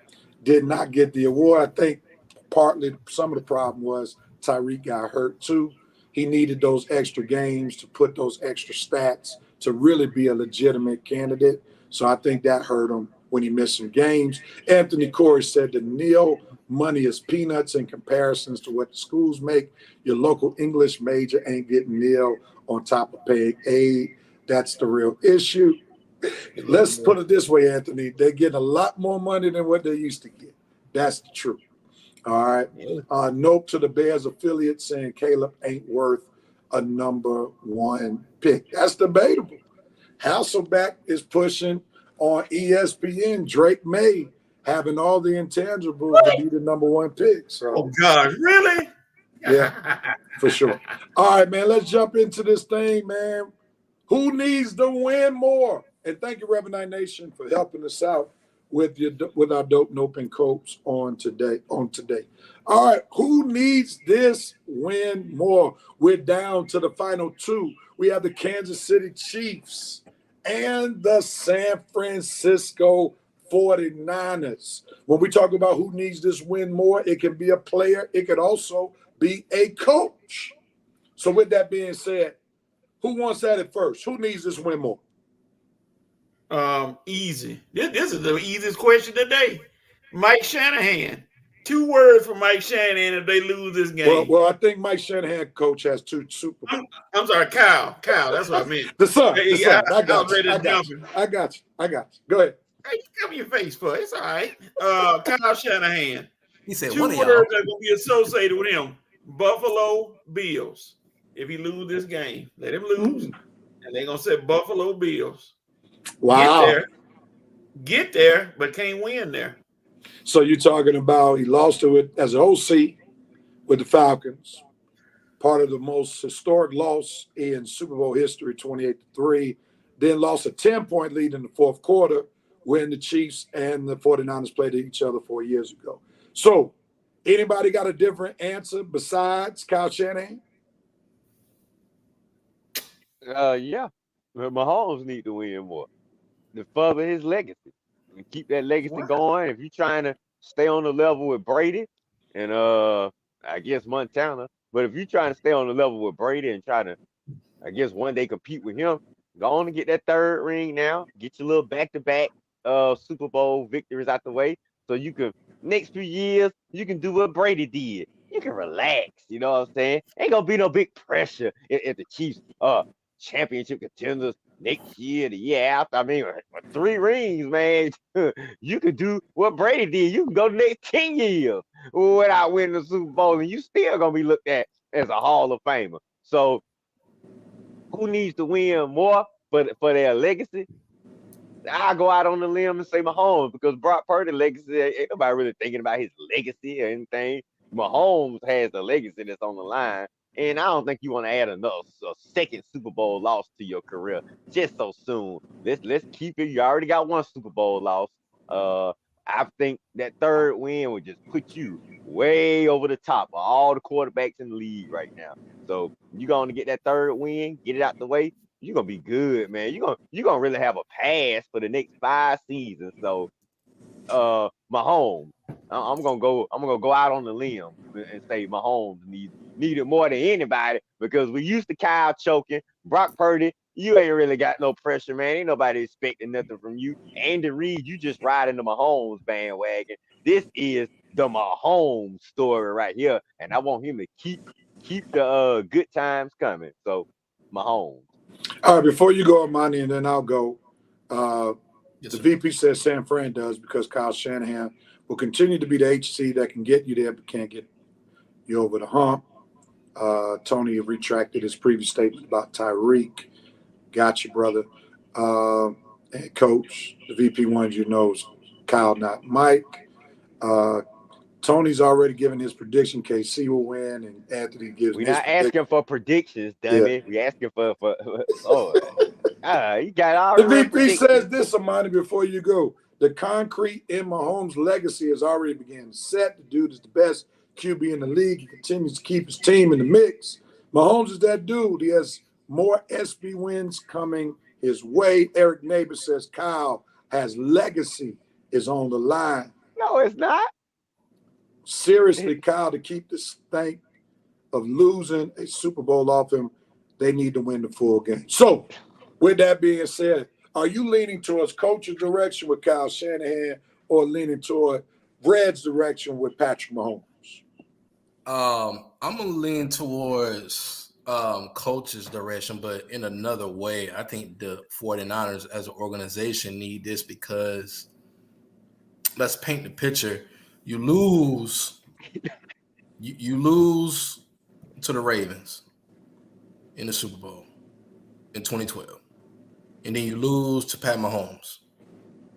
did not get the award. I think partly some of the problem was Tyreek got hurt too. He needed those extra games to put those extra stats to really be a legitimate candidate. So I think that hurt him when he missed some games. Anthony Corey said the Neal money is peanuts in comparisons to what the schools make. Your local English major ain't getting Neal on top of paying aid. That's the real issue. Let's put it this way, Anthony. They're getting a lot more money than what they used to get. That's the truth. All right. Nope to the Bears affiliate saying Caleb ain't worth a number 1 pick. That's debatable. Hasselbeck is pushing on ESPN Drake May having all the intangibles to be the number 1 pick. So, oh gosh, really? Yeah, for sure. All right, man, let's jump into this thing, man. Who needs to win more? And thank you, Revenant Nation, for helping us out with our dope noping coach on today. All right, who needs this win more? We're down to the final 2. We have the Kansas City Chiefs and the San Francisco 49ers. When we talk about who needs this win more, it can be a player. It could also be a coach. So with that being said, who wants at it first? Who needs this win more? Easy. This is the easiest question today. Mike Shanahan. 2 words for Mike Shanahan if they lose this game. Well, I think Mike Shanahan, coach, has 2 Super Bowls. I'm sorry, Kyle. That's what I meant. The son. I got you. Go ahead. Hey, you cover your face for it. It's all right. Kyle Shanahan. He said 2 one of words y'all. are going to be associated with him. Buffalo Bills. If he lose this game, let him lose. And they're going to say Buffalo Bills. Wow. Get there, but can't win there. So you're talking about he lost it as an OC with the Falcons, part of the most historic loss in Super Bowl history, 28-3, then lost a 10-point lead in the 4th quarter when the Chiefs and the 49ers played each other 4 years ago. So anybody got a different answer besides Kyle Shanahan? Yeah. Mahomes need to win more to further his legacy. And keep that legacy going. If you're trying to stay on the level with Brady and I guess Montana, but if you're trying to stay on the level with Brady and try to, I guess, one day compete with him, go on and get that 3rd ring now. Get your little back-to-back Super Bowl victories out the way, so you can next few years you can do what Brady did. You can relax. You know what I'm saying? Ain't gonna be no big pressure if the Chiefs championship contenders next year, the year after. I mean, 3 rings, man. You could do what Brady did. You can go the next 10 years without winning the Super Bowl, and you still gonna be looked at as a Hall of Famer. So, who needs to win more for their legacy? I'll go out on the limb and say Mahomes, because Brock Purdy's legacy, ain't nobody really thinking about his legacy or anything. Mahomes has a legacy that's on the line. And I don't think you want to add a 2nd Super Bowl loss to your career just so soon. Let's keep it. You already got 1 Super Bowl loss. I think that 3rd win would just put you way over the top of all the quarterbacks in the league right now. So you're going to get that 3rd win, get it out the way. You're gonna be good, man. You're gonna really have a pass for the next 5 seasons. So Mahomes, I'm gonna go out on the limb and say Mahomes need it more than anybody, because we used to Kyle choking. Brock Purdy, you ain't really got no pressure, man. Ain't nobody expecting nothing from you. Andy Reid, you just riding the Mahomes bandwagon. This is the Mahomes story right here, and I want him to keep the good times coming. So Mahomes. All right, before you go, Armani, and then I'll go. Yes, the sir. VP says San Fran does, because Kyle Shanahan will continue to be the HC that can get you there but can't get you over the hump. Tony retracted his previous statement about Tyreek. Got you, brother. And Coach, the VP wanted you to know Kyle, not Mike. Tony's already given his prediction. KC will win, and Anthony gives. We're not asking for predictions, dummy. Yeah. We asking for you got all the VP says this, Armani, before you go. The concrete in Mahomes' legacy has already begun to set. The dude is the best QB in the league. He continues to keep his team in the mix. Mahomes is that dude. He has more SB wins coming his way. Eric Neighbor says Kyle has legacy is on the line. No, it's not. Seriously, Kyle, to keep the stank of losing a Super Bowl off him, they need to win the full game. So With that being said, are you leaning towards coach's direction with Kyle Shanahan or leaning toward Red's direction with Patrick Mahomes? I'm gonna lean towards coach's direction, but in another way. I think the 49ers as an organization need this because let's paint the picture. You lose to the Ravens in the Super Bowl in 2012. And then you lose to Pat Mahomes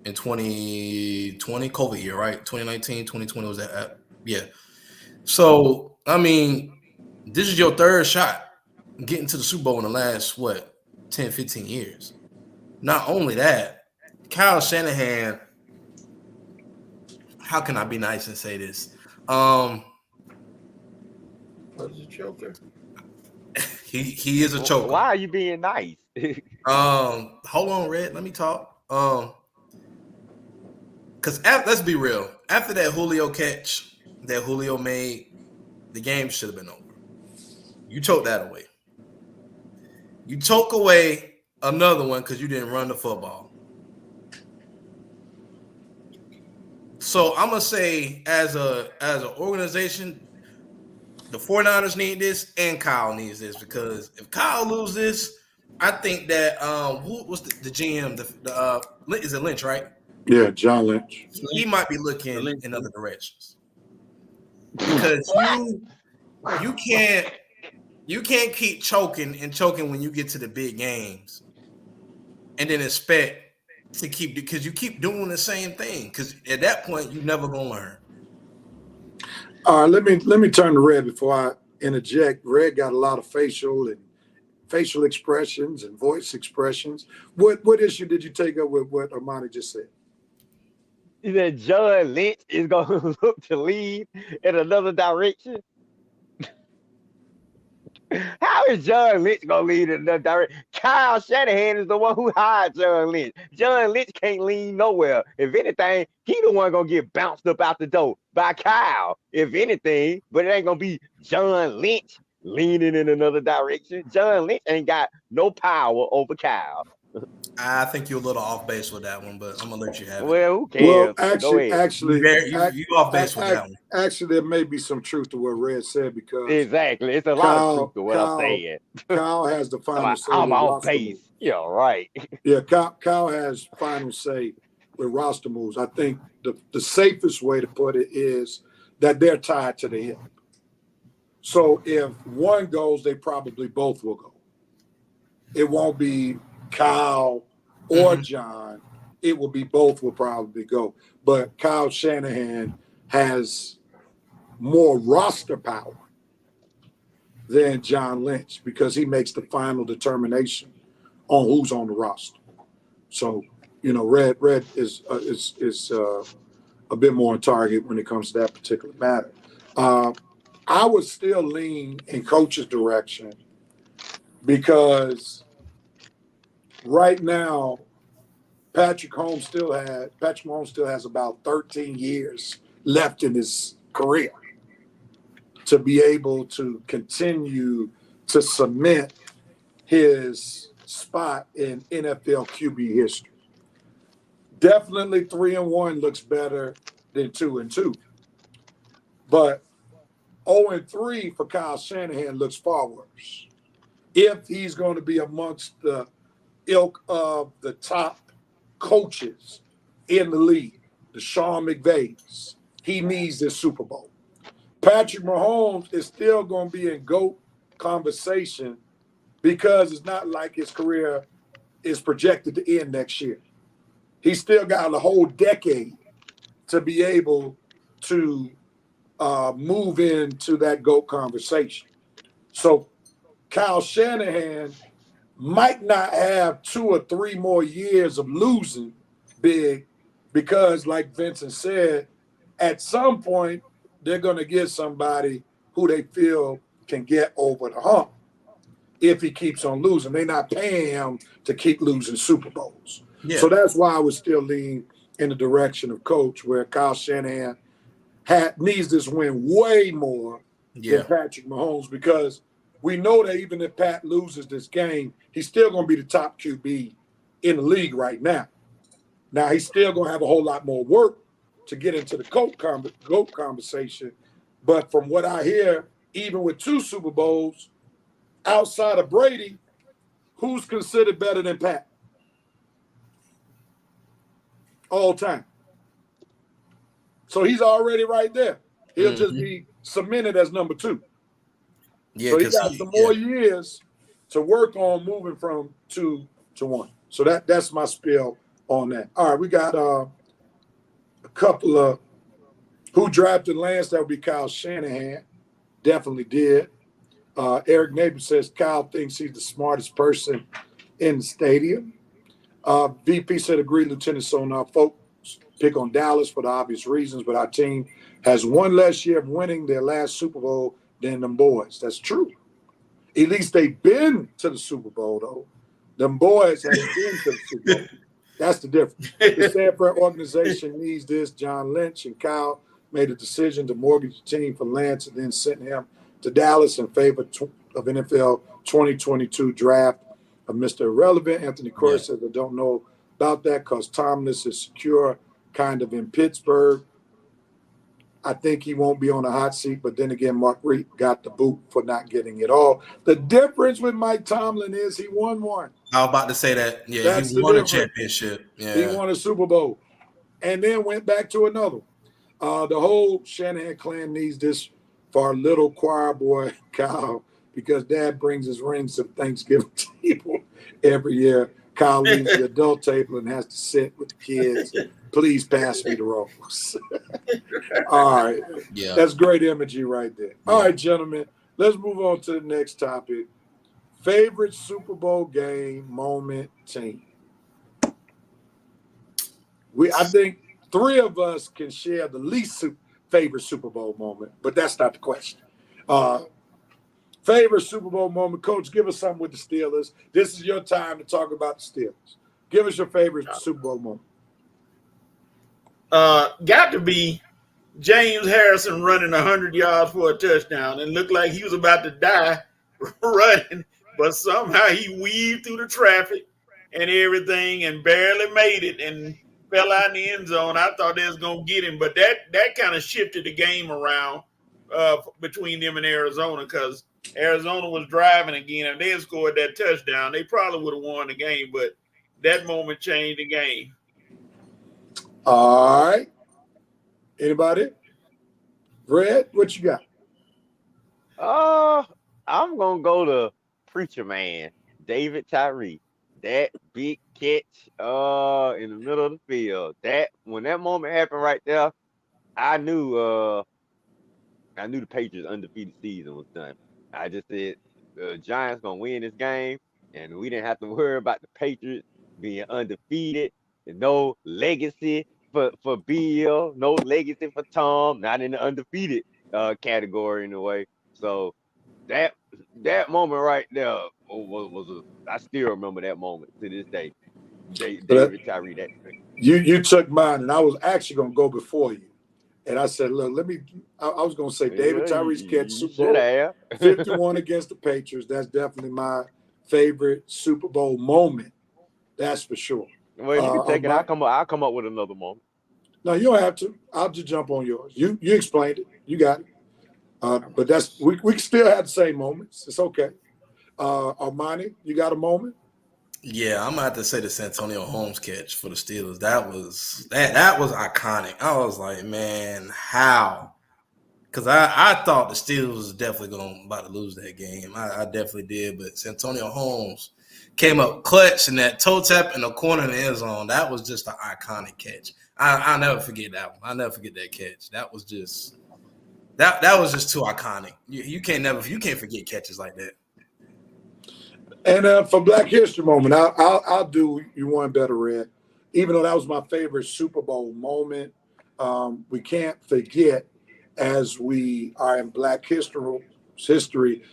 in 2020, COVID year, right? 2019, 2020 was that? Yeah. So, I mean, this is your third shot getting to the Super Bowl in the last, 10, 15 years. Not only that, Kyle Shanahan, how can I be nice and say this? What is a choker? He is a choker. Why are you being nice? Hold on, Red. Let me talk. Because let's be real. After that Julio catch that Julio made, the game should have been over. You choked that away. You choke away another one because you didn't run the football. So I'm gonna say, as an organization, the 49ers need this and Kyle needs this, because if Kyle loses this, I think that who was the GM? Is it Lynch, right? Yeah, John Lynch. He might be looking in other directions because you can't keep choking when you get to the big games, and then expect to keep, because you keep doing the same thing. Because at that point, you're never gonna learn. All right, let me turn to Red before I interject. Red got a lot of facial expressions and voice expressions. What issue did you take up with what Armani just said? That John Lynch is going to look to lead in another direction. How is John Lynch going to lead in another direction? Kyle Shanahan is the one who hired John Lynch. John Lynch can't lean nowhere. If anything, he the one going to get bounced up out the door by Kyle, if anything. But it ain't going to be John Lynch leaning in another direction. John Lynch ain't got no power over Kyle. I think you're a little off base with that one, but I'm gonna let you have it. Well, who cares? Well, actually, you off base with that one. Actually, there may be some truth to what Red said, because exactly, it's a lot of truth to what I'm saying. Kyle has the final say. I'm off base. Yeah, right. Yeah, Kyle has final say with roster moves. I think the safest way to put it is that they're tied to the hip. So if one goes, they probably both will go. It won't be Kyle or John. It will be both will probably go. But Kyle Shanahan has more roster power than John Lynch, because he makes the final determination on who's on the roster. So, Red is a bit more on target when it comes to that particular matter. I would still lean in coach's direction, because right now, Patrick Mahomes still has about 13 years left in his career to be able to continue to cement his spot in NFL QB history. Definitely 3-1 looks better than 2-2. But 0-3 for Kyle Shanahan looks far worse. If he's going to be amongst the ilk of the top coaches in the league, the Sean McVays, he needs this Super Bowl. Patrick Mahomes is still going to be in GOAT conversation, because it's not like his career is projected to end next year. He's still got a whole decade to be able to move into that GOAT conversation. So Kyle Shanahan might not have 2 or 3 more years of losing big, because, like Vincent said, at some point they're going to get somebody who they feel can get over the hump. If he keeps on losing, they're not paying him to keep losing Super Bowls. Yeah. So that's why I would still lean in the direction of coach, where Kyle Shanahan needs this win way more than Patrick Mahomes, because we know that even if Pat loses this game, he's still going to be the top QB in the league right now. Now, he's still going to have a whole lot more work to get into the GOAT conversation. But from what I hear, even with 2 Super Bowls, outside of Brady, who's considered better than Pat? All time. So he's already right there. He'll just be cemented as number 2. Yeah, so he got some more years to work on moving from 2 to 1. So that's my spiel on that. All right, we got a couple of who drafted Lance. That would be Kyle Shanahan. Definitely did. Eric Neighbor says Kyle thinks he's the smartest person in the stadium. VP said agree, Lieutenant Sonar. Folks pick on Dallas for the obvious reasons, but our team has one less year of winning their last Super Bowl than them boys. That's true. At least they've been to the Super Bowl, though. Them boys haven't been to the Super Bowl. That's the difference. The Sanford organization needs this. John Lynch and Kyle made a decision to mortgage the team for Lance and then sent him to Dallas in favor of NFL 2022 draft of Mr. Irrelevant. Anthony Corey says, I don't know about that because Tomlin is secure kind of in Pittsburgh. I think he won't be on a hot seat, but then again, Mark Reed got the boot for not getting it all. The difference with Mike Tomlin is he won one. I was about to say that. Yeah, That's he won difference. a championship. Yeah. He won a Super Bowl and then went back to another. The whole Shanahan clan needs this for our little choir boy, Kyle, because Dad brings his rings to Thanksgiving table every year. Kyle leaves the adult table and has to sit with the kids. Please pass me the rolls. All right. Yeah. That's great imagery right there. All right, gentlemen, let's move on to the next topic. Favorite Super Bowl game, moment, team. I think 3 of us can share the least favorite Super Bowl moment, but that's not the question. Favorite Super Bowl moment, Coach, give us something with the Steelers. This is your time to talk about the Steelers. Give us your favorite Super Bowl moment. Got to be James Harrison running 100 yards for a touchdown and looked like he was about to die running, but somehow he weaved through the traffic and everything and barely made it and fell out in the end zone. I thought they was going to get him, but that kind of shifted the game around between them and Arizona because Arizona was driving again. If they had scored that touchdown, they probably would have won the game, but that moment changed the game. All right. Anybody? Red, what you got? I'm gonna go to Preacher Man, David Tyree. That big catch in the middle of the field. When that moment happened right there, I knew the Patriots' undefeated season was done. I just said the Giants gonna win this game, and we didn't have to worry about the Patriots being undefeated and no legacy for Bill, no legacy for Tom, not in the undefeated category in a way. So that moment right there I still remember that moment to this day. David Tyree, that thing. You took mine, and I was actually going to go before you. And I said, look, I was going to say David Tyree's catch Super Bowl 51 against the Patriots. That's definitely my favorite Super Bowl moment. That's for sure. Well, you can take it. I'll come up with another moment. No, you don't have to. I'll just jump on yours. You explained it. You got it. But that's we can still have the same moments. It's okay. Armani, you got a moment? Yeah, I'm gonna have to say the Santonio Holmes catch for the Steelers. That was iconic. I was like, man, how? Because I thought the Steelers was definitely about to lose that game. I definitely did, but Santonio Holmes came up clutch in that toe tap in the corner of the end zone. That was just an iconic catch. I'll never forget that one. I'll never forget that catch. That was just that was just too iconic. You can't forget catches like that. And for Black History Moment, I'll do you one better, Red. Even though that was my favorite Super Bowl moment, we can't forget as we are in Black history,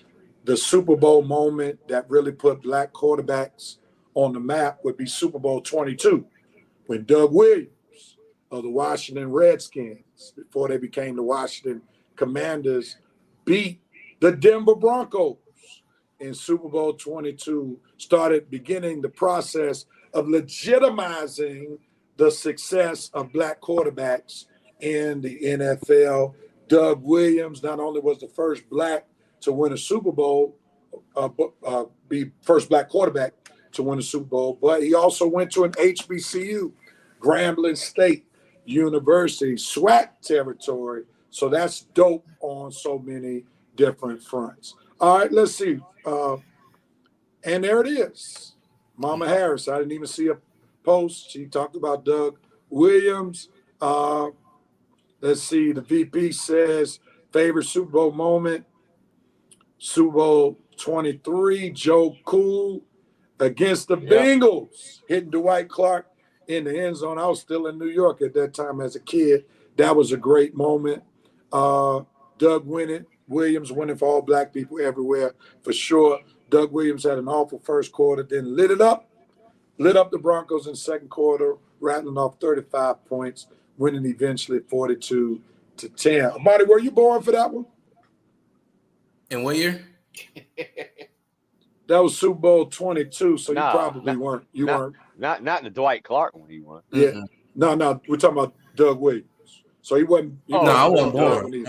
the Super Bowl moment that really put black quarterbacks on the map would be Super Bowl 22, when Doug Williams of the Washington Redskins, before they became the Washington Commanders, beat the Denver Broncos in Super Bowl 22 started beginning the process of legitimizing the success of black quarterbacks in the NFL. Doug Williams not only was the first black to win a Super Bowl, be first black quarterback to win a Super Bowl, but he also went to an HBCU, Grambling State University, SWAC territory. So that's dope on so many different fronts. All right, let's see. And there it is. Mama Harris. I didn't even see a post. She talked about Doug Williams. Let's see. The VP says favorite Super Bowl moment. Super Bowl 23, Joe Cool against the Bengals, hitting Dwight Clark in the end zone. I was still in New York at that time as a kid. That was a great moment. Doug Williams winning for all black people everywhere, for sure. Doug Williams had an awful first quarter, then lit up the Broncos in second quarter, rattling off 35 points, winning eventually 42-10. Armani, were you born for that one? In what year? That was Super Bowl 22, so you probably weren't. You weren't. Not the Dwight Clark one he won. Yeah. No, we're talking about Doug Williams. So he wasn't. I wasn't born.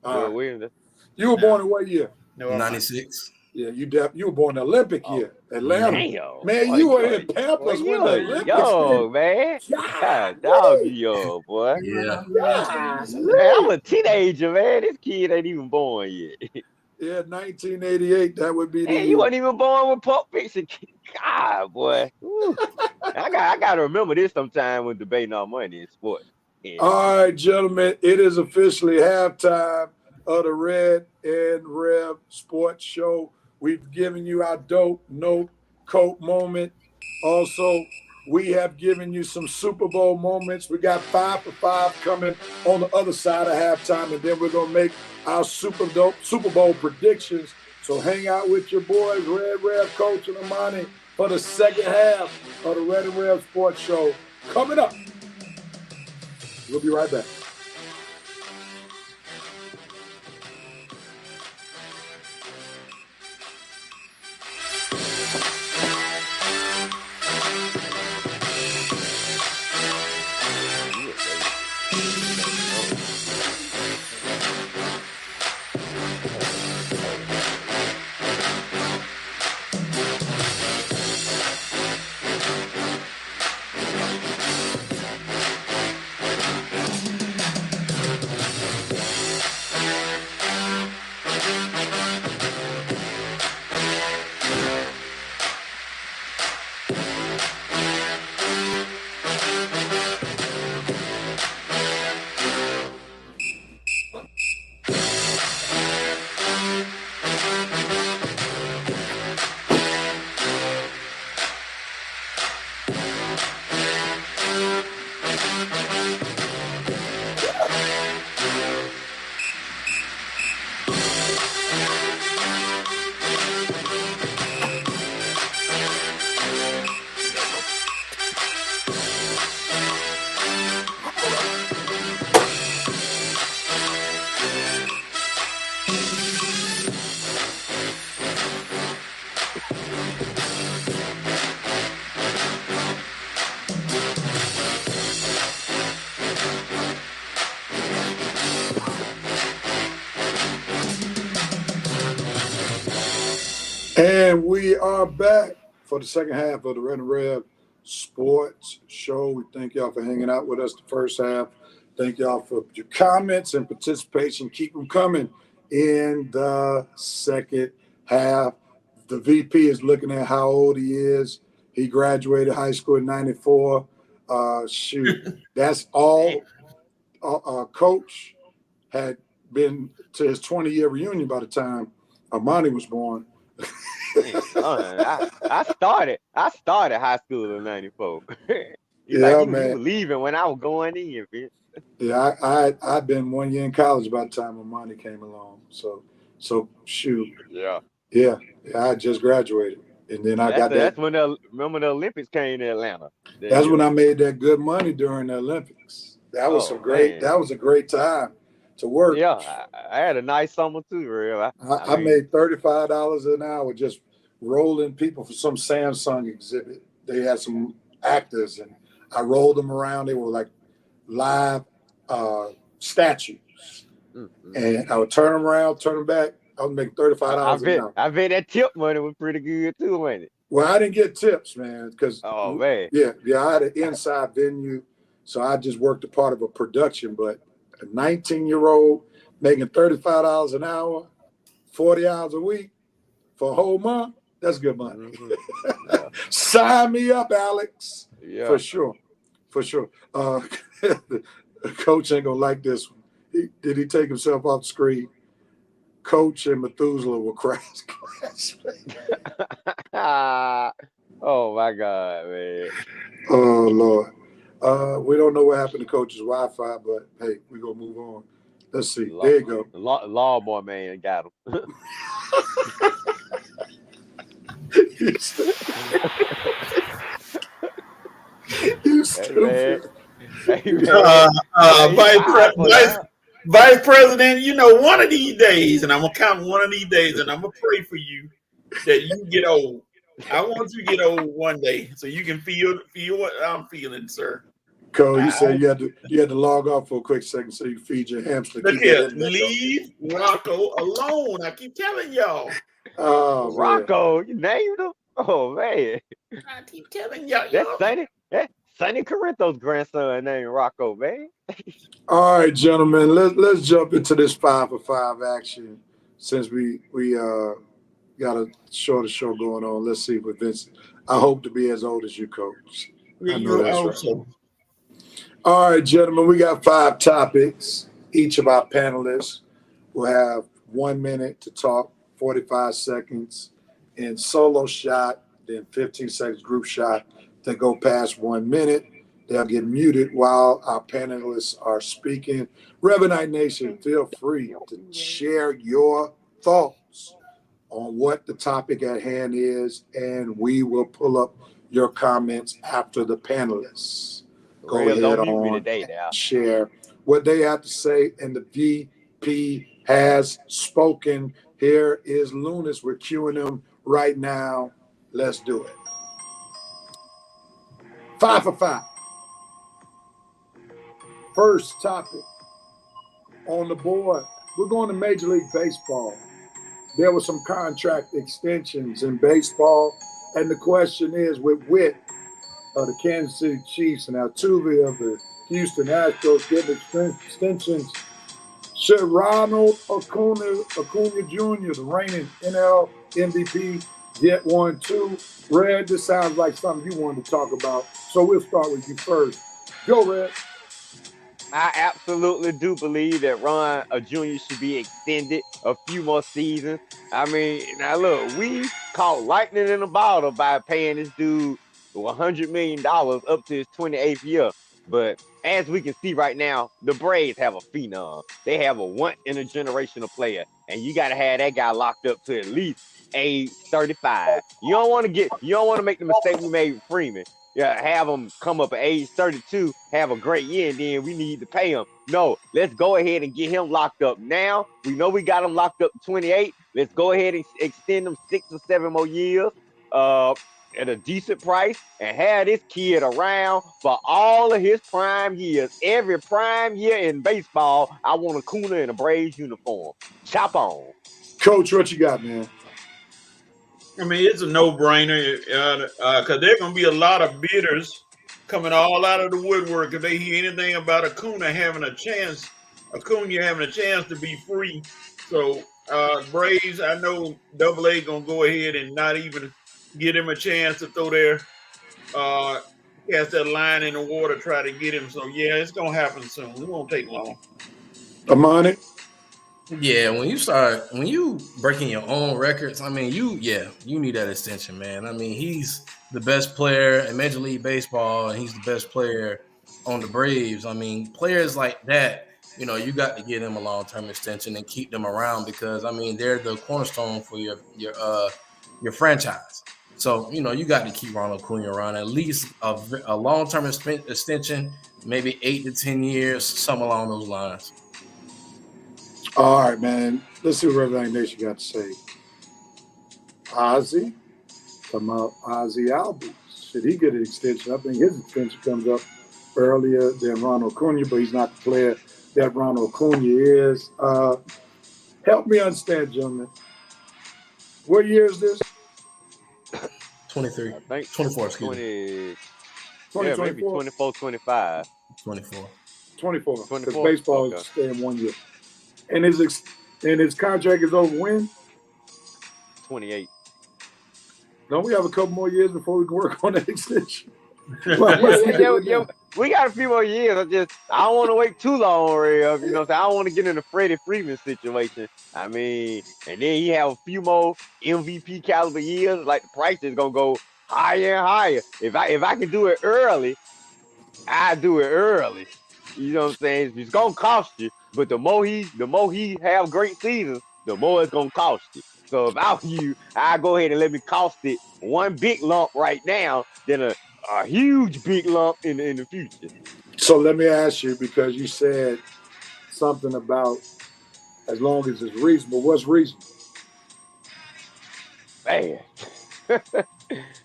Doug Williams. You were born in what year? 96. Yeah, you were born in the Olympic year, Atlanta. Damn. Man, you were in Pampers when the Olympics. Yo, man. God, dog, yo, boy. Yeah. Man, I'm a teenager, man. This kid ain't even born yet. Yeah, 1988. That would be the year. You weren't even born with Pulp Fiction. God, boy. I gotta remember this sometime when debating on money in sports. Yeah. All right, gentlemen, it is officially halftime of the Red and Rev Sports Show. We've given you our dope no coat moment. Also, we have given you some Super Bowl moments. We got 5 for 5 coming on the other side of halftime, and then we're gonna make our Super Bowl predictions. So hang out with your boys, Red Rev Coach and Armani, for the second half of the Red and Rev Sports Show coming up. We'll be right back. And we are back for the second half of the Red and Rev Sports Show. We thank y'all for hanging out with us the first half. Thank y'all for your comments and participation. Keep them coming in the second half. The VP is looking at how old he is. He graduated high school in 94. That's all. Coach had been to his 20-year reunion by the time Armani was born. I started high school in 94. He was leaving when I was going in, bitch. Yeah, I'd been 1 year in college by the time Armani came along. So shoot. Yeah, I just graduated. And then that's when remember the Olympics came to Atlanta. When I made that good money during the Olympics. That was a great time to work. Yeah, I had a nice summer too, real. I made $35 an hour just rolling people for some Samsung exhibit. They had some actors, and I rolled them around. They were like live statues, and I would turn them around, turn them back. I was making $35 an hour. I bet that tip money was pretty good too, wasn't it? Well, I didn't get tips, man, because man, yeah, I had an inside venue, so I just worked a part of a production. But a 19-year-old making $35 an hour, 40 hours a week for a whole month, that's good money. Yeah. Sign me up, Alex. Yeah, For sure. Coach ain't gonna like this one. Did he take himself off the screen? Coach and Methuselah were classmates. Oh my God, man. Oh Lord. We don't know what happened to Coach's Wi-Fi, but hey, we're gonna move on. Let's see. There you go. Lawnmower man got him. You stupid. Hey, Vice President, you know, one of these days, and I'm gonna count one of these days, and I'm gonna pray for you that you get old. I want you to get old one day, so you can feel what I'm feeling, sir. Cole, you said you had to log off for a quick second so you feed your hamster. Look here, leave Rocco alone. I keep telling y'all. Oh, Rocco, you named him. Oh man, I keep telling y'all. That's Sonny Corinthos' grandson named Rocco, man. All right, gentlemen, let's jump into this 5 for 5 action since we got a shorter show going on. Let's see what Vincent. I hope to be as old as you, Coach. I know that's right. All right, gentlemen, we got 5 topics. Each of our panelists will have 1 minute to talk, 45 seconds in solo shot, then 15 seconds group shot. They go past 1 minute. They'll get muted while our panelists are speaking. Revenite Nation, feel free to share your thoughts on what the topic at hand is, and we will pull up your comments after the panelists. Go ahead on and share what they have to say, and the VP has spoken. Here is Lunas. We're queuing him right now. Let's do it. 5 for 5. First topic on the board. We're going to Major League Baseball. There were some contract extensions in baseball, and the question is, with Witt of the Kansas City Chiefs and Altuve of the Houston Astros getting extensions, should Ronald Acuna Jr., the reigning NL MVP, get one too? Red, this sounds like something you wanted to talk about, so we'll start with you first. Go, Red. I absolutely do believe that Ron Jr. should be extended a few more seasons. I mean, now look, we caught lightning in a bottle by paying this dude $100 million up to his 28th year. But as we can see right now, the Braves have a phenom. They have a once-in-a-generational player, and you got to have that guy locked up to at least age 35. You don't want to make the mistake we made with Freeman. Yeah, have him come up at age 32, have a great year, and then we need to pay him. No, let's go ahead and get him locked up now. We know we got him locked up to 28. Let's go ahead and extend him 6 or 7 more years at a decent price and have this kid around for all of his prime years. Every prime year in baseball, I want Acuna in a Braves uniform. Chop on. Coach, what you got, man? I mean, it's a no-brainer because there are going to be a lot of bidders coming all out of the woodwork if they hear anything about Acuna having a chance to be free. So Braves, I know AA going to go ahead and not even give him a chance to throw their cast that line in the water, try to get him. So, yeah, it's going to happen soon. It won't take long. Armani? Yeah, when you breaking your own records, I mean, you need that extension, man. I mean, he's the best player in Major League Baseball, and he's the best player on the Braves. I mean, players like that, you know, you got to give them a long-term extension and keep them around because, I mean, they're the cornerstone for your franchise. So, you know, you got to keep Ronald Acuna around at least a long-term extension, maybe 8 to 10 years, something along those lines. All right, man. Let's see what Rev Nation got to say. Ozzy, come out. Ozzy Albies. Should he get an extension? I think his extension comes up earlier than Ronald Acuna, but he's not the player that Ronald Acuna is. Help me understand, gentlemen. What year is this? 23. I think 24, excuse 20, me. yeah, maybe 24, 25. 24. 24. Because 24? baseball Okay. is staying 1 year. And his contract is over when? 28. Don't we have a couple more years before we can work on that extension? Yeah, we got a few more years. I don't want to wait too long, Rev. You know what I'm saying? I don't want to get in a Freddie Freeman situation. I mean, and then he have a few more MVP caliber years. Like the price is gonna go higher and higher. If I can do it early, I do it early. You know what I'm saying? It's gonna cost you, but the more he have great seasons, the more it's gonna cost you. So if I were you, I go ahead and let me cost it one big lump right now, then a huge big lump in the future. So let me ask you, because you said something about as long as it's reasonable. What's reasonable? Man,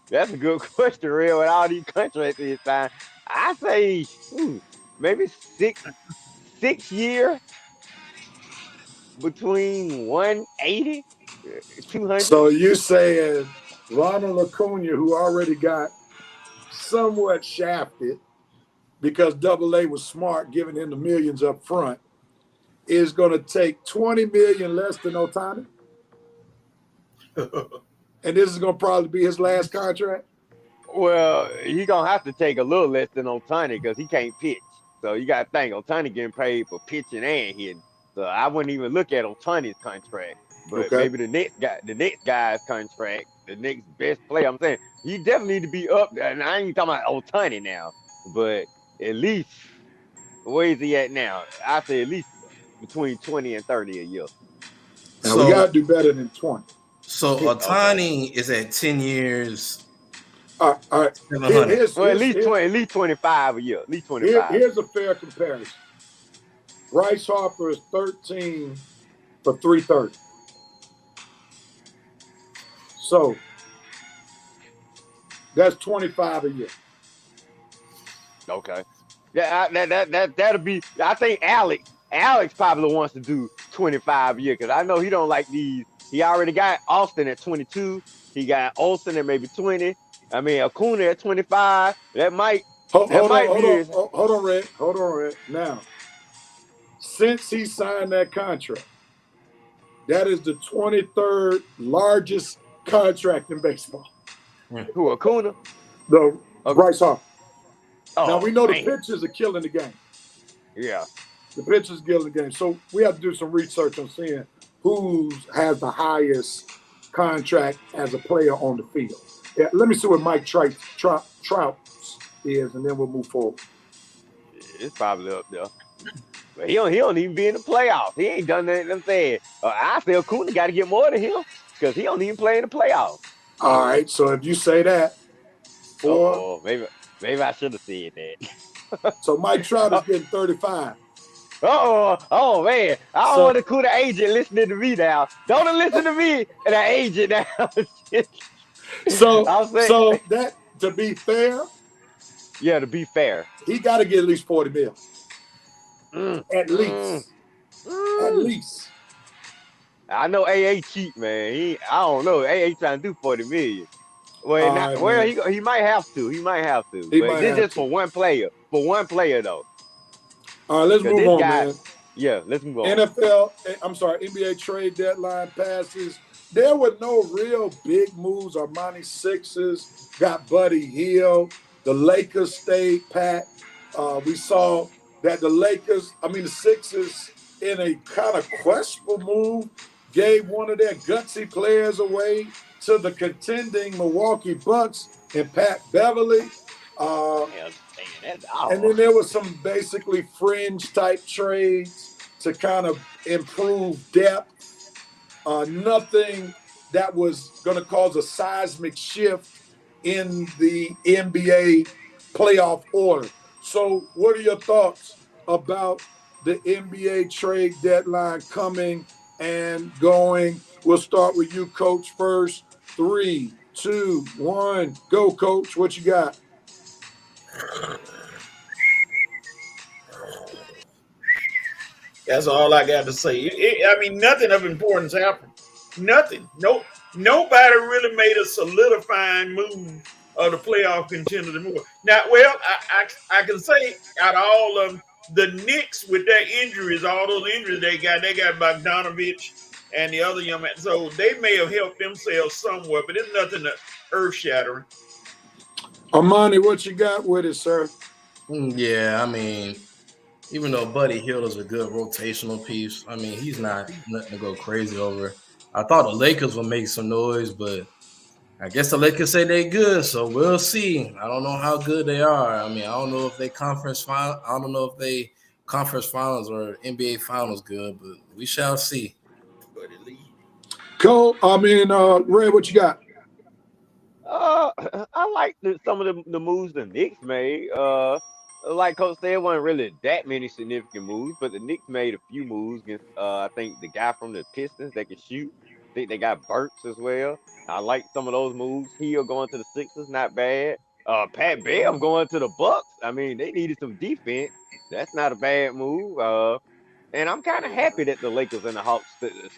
that's a good question, real. With all these contracts this time, I say maybe 6 year between 180, 200. So you saying Ronald Acuna, who already got somewhat shafted because AA was smart, giving him the millions up front, is going to take $20 million less than Otani? And this is going to probably be his last contract? Well, he gonna have to take a little less than Otani because he can't pitch. So you gotta think Otani getting paid for pitching and hitting. So I wouldn't even look at Otani's contract, but Okay. maybe the next guy's contract, the next best player. I'm saying he definitely need to be up there. And I ain't talking about Otani now, but at least where is he at now? I say at least between 20 and 30 a year. Now we got to do better than 20. So Otani is at 10 years. All right. 700. Well, at least 25 a year. At least 25. Here's a fair comparison. Bryce Harper is 13 for 330. So that's 25 a year. Okay. Yeah, that'll be. I think Alex probably wants to do 25 a year because I know he don't like these. He already got Austin at 22. He got Olsen at maybe 20. I mean, Acuna at 25. That might. Hold on, Red. Now, since he signed that contract, that is the 23rd largest contract in baseball. Who, Acuna? Bryce Harper. Oh, now, we know man. the pitchers are killing the game. Yeah. The pitchers are killing the game. So we have to do some research on seeing who has the highest contract as a player on the field. Yeah, let me see what Mike Trout is, and then we'll move forward. It's probably up there. But he don't even be in the playoffs. He ain't done nothing. I'm saying. I feel Acuna got to get more than him because he don't even play in the playoffs. All right. So if you say that, maybe I should have said that. So Mike Trout is getting 35. Oh man! I don't want to call the agent listening to me now. Don't listen to me and the agent now. So that, to be fair. Yeah, to be fair. He got to get at least 40 mil. At least. At least. I know AA cheap, man. I don't know. AA trying to do 40 million. Well, he might have to. He might have to. But this just for one player. For one player, though. All right, let's move on, man. Yeah, let's move on. NBA trade deadline passes. There were no real big moves. Armani Sixers got Buddy Hield. The Lakers stayed pat. We saw that the Sixers, in a kind of questionable move, gave one of their gutsy players away to the contending Milwaukee Bucks and Pat Beverly. And then there was some basically fringe type trades to kind of improve depth. Nothing that was going to cause a seismic shift in the NBA playoff order. So what are your thoughts about the NBA trade deadline coming and going. We'll start with you, Coach, first. 3, 2, 1, go, Coach. What you got? That's all I got to say. I mean, nothing of importance happened. Nothing. Nobody really made a solidifying move of the playoff contender to move. Now, well, I can say out of all of them, the Knicks with their injuries, all those injuries they got Bogdanovich and the other young man. So they may have helped themselves somewhat, but it's nothing earth shattering. Armani, what you got with it, sir? Yeah, I mean, even though Buddy Hield is a good rotational piece, I mean, he's not nothing to go crazy over. I thought the Lakers would make some noise, but I guess the Lakers say they good, so we'll see. I don't know how good they are. I mean, I don't know if they conference final. I don't know if they conference finals or NBA finals good, but we shall see. Cole, Red, what you got? I like some of the moves the Knicks made. Like Coach said, wasn't really that many significant moves, but the Knicks made a few moves against. I think the guy from the Pistons that can shoot. I think they got Burks as well. I like some of those moves. Hill going to the Sixers, not bad. Pat Bev going to the Bucks. I mean, they needed some defense. That's not a bad move. And I'm kind of happy that the Lakers and the Hawks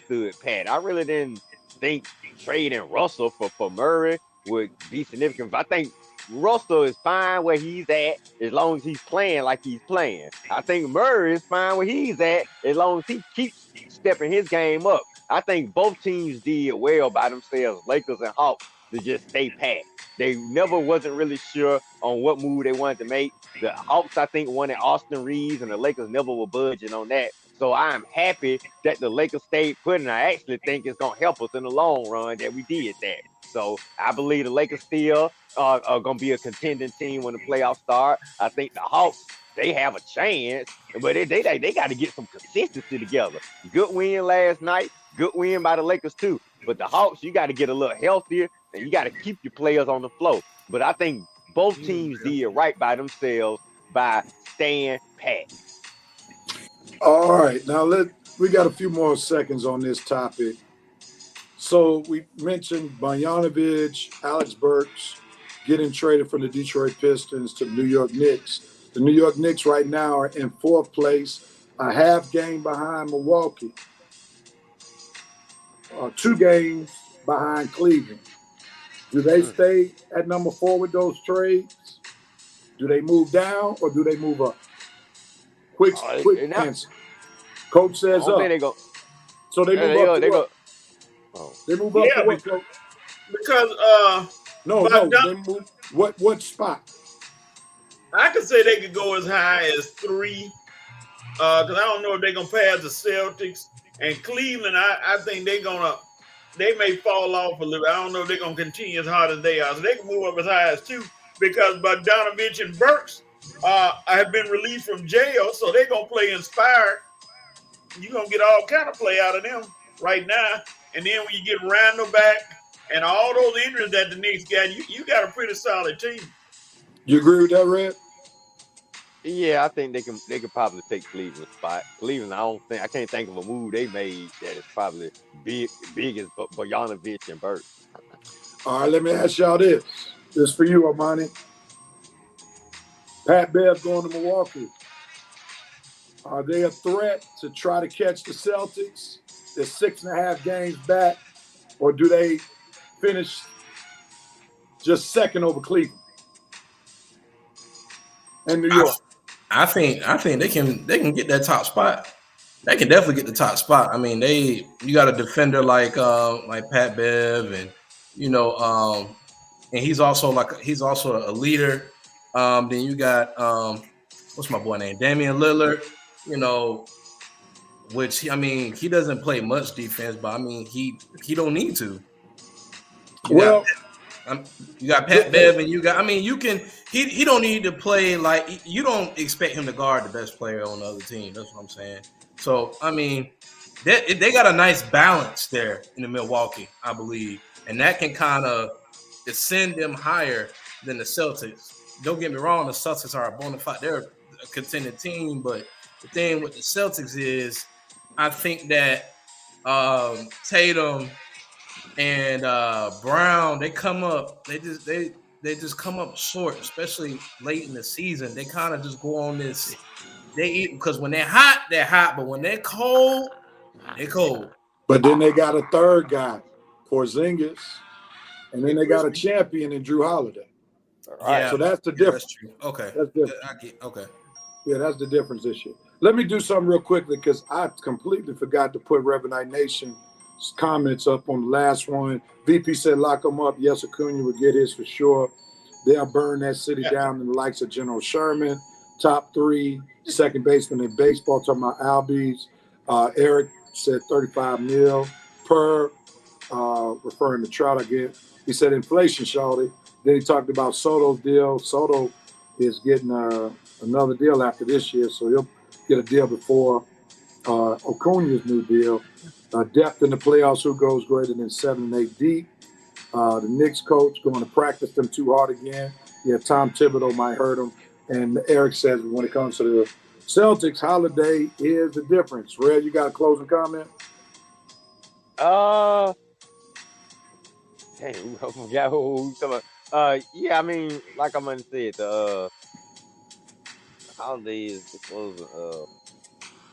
stood pat. I really didn't think trading Russell for Murray would be significant. But I think Russell is fine where he's at as long as he's playing like he's playing. I think Murray is fine where he's at as long as he keeps stepping his game up. I think both teams did well by themselves, Lakers and Hawks, to just stay pat. They never wasn't really sure on what move they wanted to make. The Hawks, I think, wanted Austin Reeves, and the Lakers never were budging on that. So I'm happy that the Lakers stayed put, and I actually think it's going to help us in the long run that we did that. So I believe the Lakers still are going to be a contending team when the playoffs start. I think the Hawks, they have a chance, but they got to get some consistency together. Good win last night. Good win by the Lakers, too. But the Hawks, you got to get a little healthier, and you got to keep your players on the floor. But I think both teams did right by themselves by staying pat. All right, now we got a few more seconds on this topic. So we mentioned Bogdanovich, Alex Burks getting traded from the Detroit Pistons to the New York Knicks. The New York Knicks right now are in fourth place, a half game behind Milwaukee, 2 games behind Cleveland. Do they stay at number 4 with those trades? Do they move down or do they move up? Quick answer. Coach says up. They go. So they move up. They go. Oh. They move up to what, Coach? Because no, they move what spot? I could say they could go as high as 3. Because I don't know if they're gonna pass the Celtics and Cleveland. I think they may fall off a little. I don't know if they're gonna continue as hard as they are. So they can move up as high as 2 because Bogdanovich and Burks have been released from jail, so they're gonna play inspired. You're gonna get all kind of play out of them right now. And then when you get Randall back and all those injuries that the Knicks got, you got a pretty solid team. You agree with that, Red? Yeah, I think they could probably take Cleveland's spot. Cleveland, I can't think of a move they made that is probably big as Bogdanovich and Burke. All right, let me ask y'all this. This for you, Armani. Pat Bev going to Milwaukee. Are they a threat to try to catch the Celtics? They're 6.5 games back, or do they finish just second over Cleveland and New York? I think they can get that top spot. They can definitely get the top spot. I mean, you got a defender like Pat Bev, and and he's also a leader. Then you got what's my boy name? Damian Lillard. Which he doesn't play much defense, but I mean he don't need to. You got Pat Bev, and you got he don't need to play like you don't expect him to guard the best player on the other team. That's what I'm saying. So I mean, they got a nice balance there in the Milwaukee, I believe, and that can kind of send them higher than the Celtics. Don't get me wrong, the Celtics are a bona fide. They're a contending team. But the thing with the Celtics is, I think that Tatum and Brown, they just come up short, especially late in the season. They kind of just go on this. They eat because when they're hot, but when they're cold, they're cold. But then they got a third guy, Porzingis, and then they got a champion in Drew Holiday. Yeah, so that's the difference. That's true. Okay, That's different. Okay. Yeah, that's the difference this year. Let me do something real quickly because I completely forgot to put Revenite Nation's comments up on the last one. VP said lock them up. Yes, Acuna would get his for sure. They'll burn that city down in the likes of General Sherman. Top 3 second baseman in baseball, talking about Albies. Eric said 35 mil per, referring to Trout again. He said inflation, shawty. Then he talked about Soto's deal. Soto is getting another deal after this year, so he'll get a deal before Acuna's new deal. Depth in the playoffs, who goes greater than 7 and 8 deep. The Knicks coach going to practice them too hard again. Yeah, Tom Thibodeau might hurt them. And Eric says when it comes to the Celtics, Holiday is the difference. Red, you got a closing comment? Dang, I forgot who we talking about. Yeah, I mean, like I'm gonna say it, the Holiday is the closing.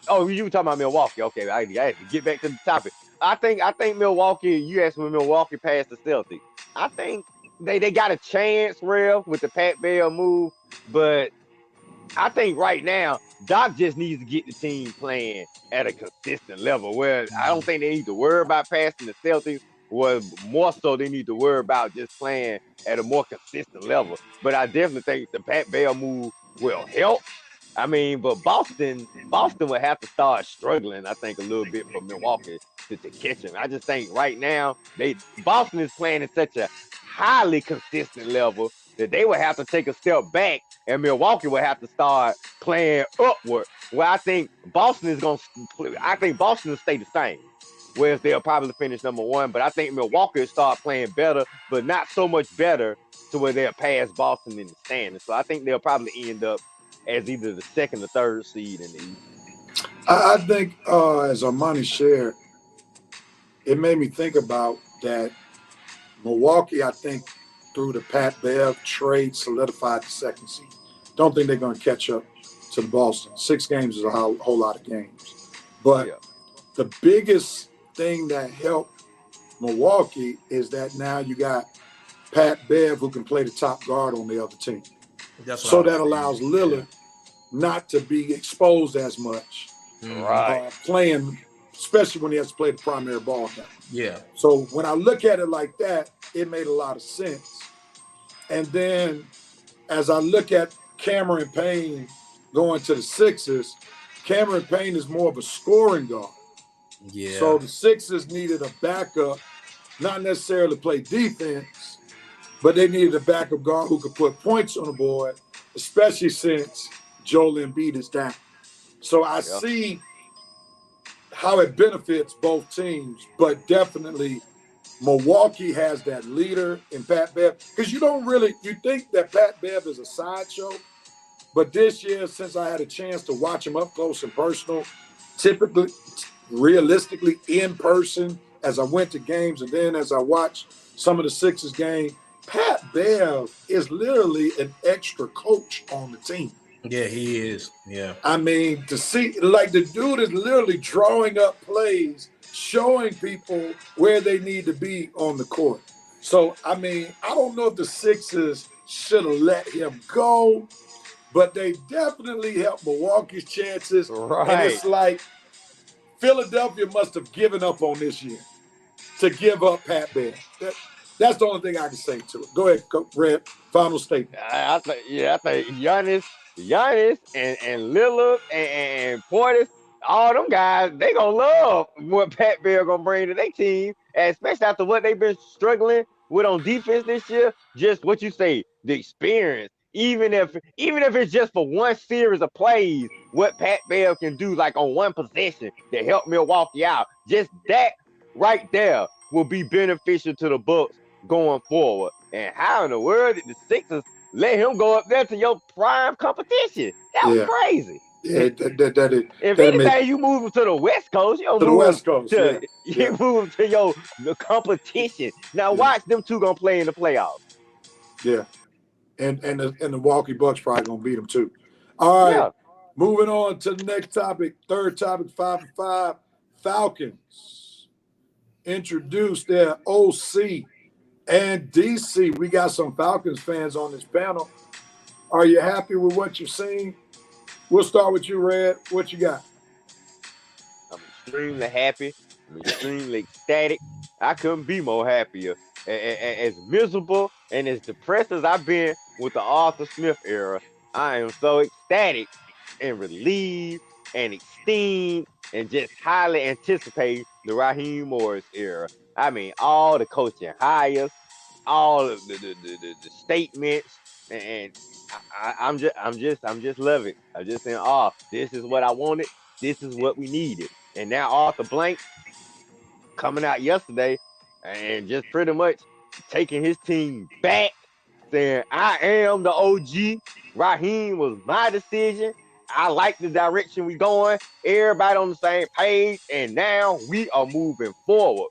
Oh, you were talking about Milwaukee. Okay, I had to get back to the topic. I think Milwaukee. You asked me Milwaukee passed the Celtics. I think they got a chance, Rev, with the Pat Bell move, but I think right now Doc just needs to get the team playing at a consistent level. Where I don't think they need to worry about passing the Celtics. Well, more so they need to worry about just playing at a more consistent level. But I definitely think the Pat Bell move will help. I mean, but Boston will have to start struggling, I think, a little bit for Milwaukee to catch them. I just think right now Boston is playing at such a highly consistent level that they will have to take a step back, and Milwaukee will have to start playing upward. Where I think Boston will stay the same. Whereas they'll probably finish number 1, but I think Milwaukee will start playing better, but not so much better to where they'll pass Boston in the standings. So I think they'll probably end up as either the 2nd or 3rd seed in the East. I think, as Armani shared, it made me think about that Milwaukee, I think, through the Pat Bev trade, solidified the 2nd seed. Don't think they're going to catch up to the Boston. 6 games is a whole lot of games. But the biggest thing that helped Milwaukee is that now you got Pat Bev who can play the top guard on the other team. So that allows Lillard not to be exposed as much. Right. Playing, especially when he has to play the primary ball now. Yeah. So when I look at it like that, it made a lot of sense. And then as I look at Cameron Payne going to the Sixers, Cameron Payne is more of a scoring guard. Yeah. So the Sixers needed a backup, not necessarily play defense, but they needed a backup guard who could put points on the board, especially since Joel Embiid is down. So I see how it benefits both teams, but definitely Milwaukee has that leader in Pat Bev. Because you think that Pat Bev is a sideshow, but this year, since I had a chance to watch him up close and personal, typically, realistically, in person, as I went to games and then as I watched some of the Sixers game, Pat Bev is literally an extra coach on the team. Yeah, he is. Yeah. I mean, to see, like, the dude is literally drawing up plays, showing people where they need to be on the court. So, I mean, I don't know if the Sixers should have let him go, but they definitely helped Milwaukee's chances. Right. And it's like Philadelphia must have given up on this year to give up Pat Bev. That's the only thing I can say to it. Go ahead, Red. Final statement. I think Giannis and Lillard and Portis, all them guys, they gonna love what Pat Bev gonna bring to their team, and especially after what they've been struggling with on defense this year. Just what you say, the experience. Even if it's just for one series of plays, what Pat Bev can do, like on one possession, to help Milwaukee out, just that right there will be beneficial to the Bucks going forward. And how in the world did the Sixers let him go up there to your prime competition. That was Yeah. crazy. Yeah, If that make anything, you move him to the West Coast. You don't to the move him West Coast. to Yeah. you move him to the competition. Now Yeah. watch them two gonna play in the playoffs. Yeah. And the Milwaukee Bucks probably gonna beat them too. All right. Yeah. Moving on to the next topic. Third topic, 5 for 5. Falcons introduced their OC and DC. We got some Falcons fans on this panel. Are you happy with what you've seen? We'll start with you, Red. What you got? I'm extremely happy. I'm extremely ecstatic. I couldn't be more happier. As miserable and as depressed as I've been with the Arthur Smith era, I am so ecstatic and relieved and esteemed and just highly anticipate the Raheem Morris era. I mean, all the coaching hires, all of the statements, and I'm just loving. I'm just saying, oh, this is what I wanted. This is what we needed. And now Arthur Blank coming out yesterday and just pretty much taking his team back, saying, I am the OG. Raheem was my decision. I like the direction we going. Everybody on the same page. And now we are moving forward.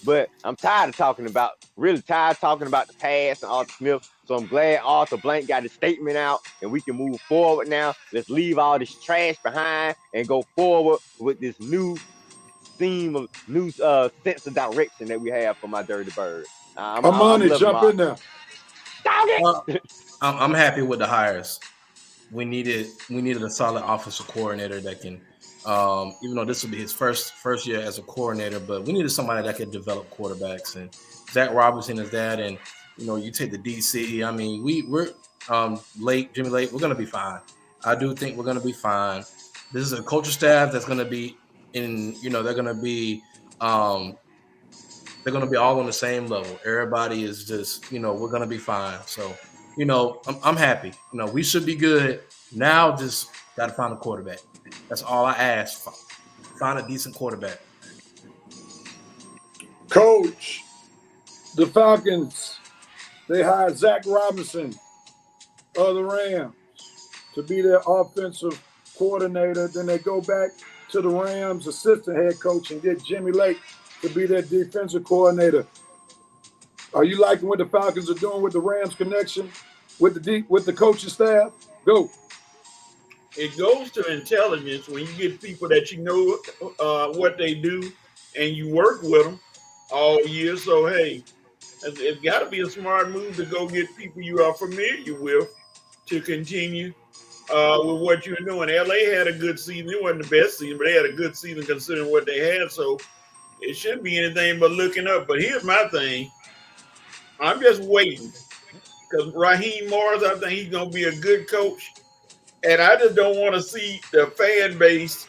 But I'm tired of talking about, really tired of talking about the past and Arthur Smith. So I'm glad Arthur Blank got his statement out and we can move forward now. Let's leave all this trash behind and go forward with this new sense of direction that we have for my Dirty Bird. I'm Armani, jump in there. I'm happy with the hires. We needed a solid offensive coordinator that can, even though this will be his first year as a coordinator, but we needed somebody that could develop quarterbacks. And Zach Robinson is that. And you take the DC. I mean, we're Jimmy Lake. We're gonna be fine. I do think we're gonna be fine. This is a coaching staff that's gonna be they're gonna be all on the same level. Everybody is just we're gonna be fine. So. I'm happy. We should be good. Now just got to find a quarterback. That's all I ask for. Find a decent quarterback. Coach, the Falcons, they hired Zach Robinson of the Rams to be their offensive coordinator. Then they go back to the Rams assistant head coach and get Jimmy Lake to be their defensive coordinator. Are you liking what the Falcons are doing with the Rams connection, with the coaching staff? Go. It goes to intelligence when you get people that what they do and you work with them all year. So, hey, it's got to be a smart move to go get people you are familiar with to continue with what you're doing. LA had a good season. It wasn't the best season, but they had a good season considering what they had. So it shouldn't be anything but looking up. But here's my thing. I'm just waiting because Raheem Morris, I think he's going to be a good coach. And I just don't want to see the fan base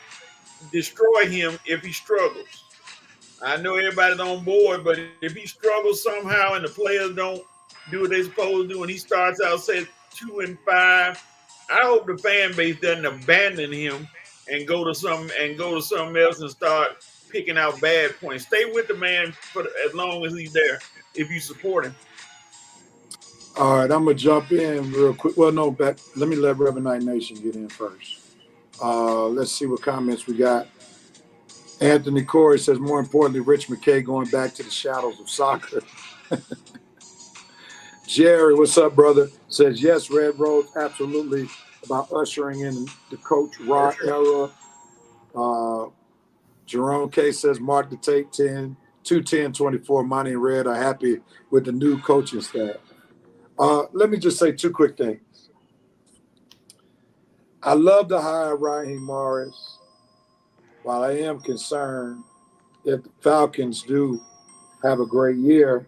destroy him if he struggles. I know everybody's on board, but if he struggles somehow and the players don't do what they're supposed to do and he starts out, say, 2-5, I hope the fan base doesn't abandon him and go to something else and start picking out bad points. Stay with the man as long as he's there. If you support him. All right, I'm going to jump in real quick. Well, no, let me let Reverend Night Nation get in first. Let's see what comments we got. Anthony Corey says, more importantly, Rich McKay going back to the shadows of soccer. Jerry, what's up, brother? Says, yes, Red Rose, absolutely, about ushering in the Coach Rod era. Jerome K says, mark the tape 2-10-24. Monty and Red are happy with the new coaching staff. Let me just say two quick things. I love to hire Raheem Morris. While I am concerned if the Falcons do have a great year,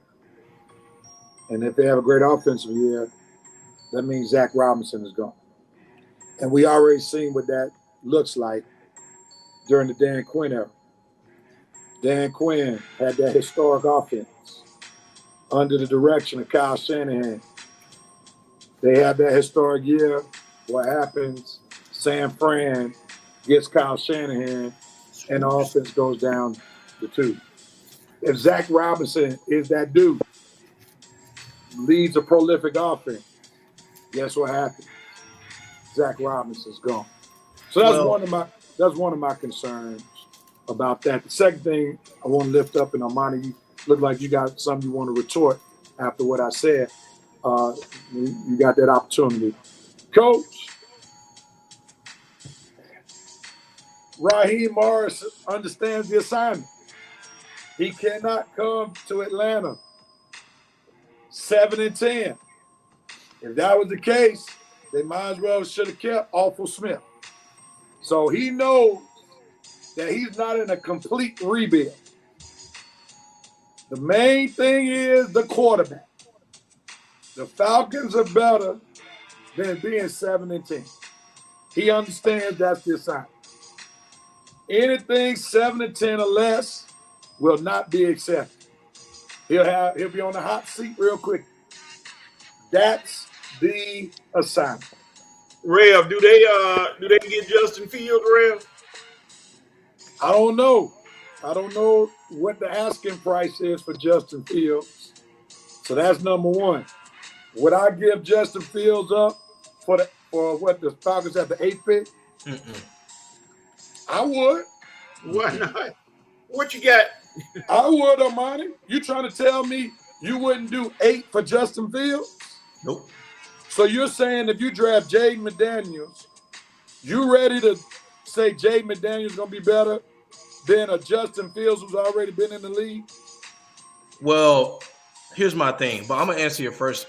and if they have a great offensive year, that means Zach Robinson is gone. And we already seen what that looks like during the Dan Quinn era. Dan Quinn had that historic offense under the direction of Kyle Shanahan. They have that historic year. What happens? San Fran gets Kyle Shanahan, and the offense goes down the tube. If Zach Robinson is that dude, leads a prolific offense, Guess what happened? Zach Robinson's gone. So that's one of my concerns about that. The second thing I want to lift up, and Armani, you look like you got something you want to retort after what I said. You got that opportunity. Coach, Raheem Morris understands the assignment. He cannot come to Atlanta 7-10. If that was the case, they might as well should have kept Awful Smith. So he knows that he's not in a complete rebuild. The main thing is the quarterback. The Falcons are better than being 7-10. He understands that's the assignment. Anything 7-10 or less will not be accepted. He'll be on the hot seat real quick. That's the assignment. Rev, do they get Justin Fields, Rev? I don't know. I don't know what the asking price is for Justin Fields. So that's number one. Would I give Justin Fields up for what the Falcons have the 8th pick? Mm-mm. I would. Why not? What you got? I would, Armani. You trying to tell me you wouldn't do 8 for Justin Fields? Nope. So you're saying if you draft Jaden McDaniels, you ready to say Jaden McDaniels is going to be better than a Justin Fields who's already been in the league? Well, here's my thing, but I'm gonna answer your first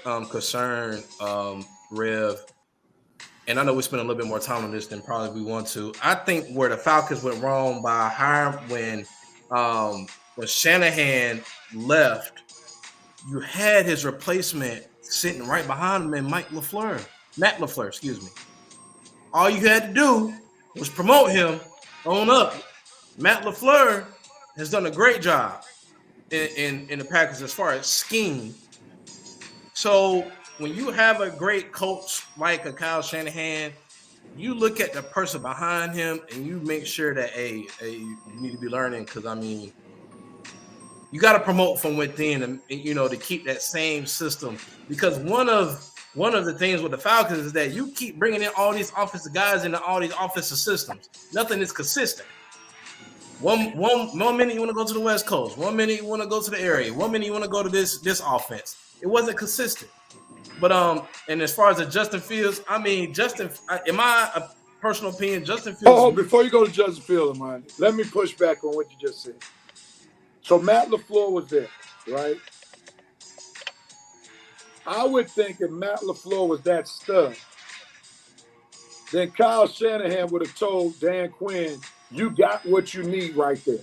concern, Rev. And I know we spent a little bit more time on this than probably we want to. I think where the Falcons went wrong by hiring when Shanahan left, you had his replacement sitting right behind him, and Matt LaFleur, excuse me. All you had to do was promote him on up. Matt LaFleur has done a great job in the Packers as far as scheme. So when you have a great coach like a Kyle Shanahan, you look at the person behind him and you make sure that you need to be learning, because I mean, you got to promote from within, and to keep that same system. Because one of the things with the Falcons is that you keep bringing in all these offensive guys into all these offensive systems. Nothing is consistent. One minute you want to go to the West Coast, 1 minute you want to go to the area, 1 minute you want to go to this offense. It wasn't consistent. But and as far as the Justin Fields, I mean, in my personal opinion, Justin Fields. Oh, before you go to Justin Fields, man, let me push back on what you just said. So Matt LaFleur was there, right? I would think if Matt LaFleur was that stud, then Kyle Shanahan would have told Dan Quinn, you got what you need right there.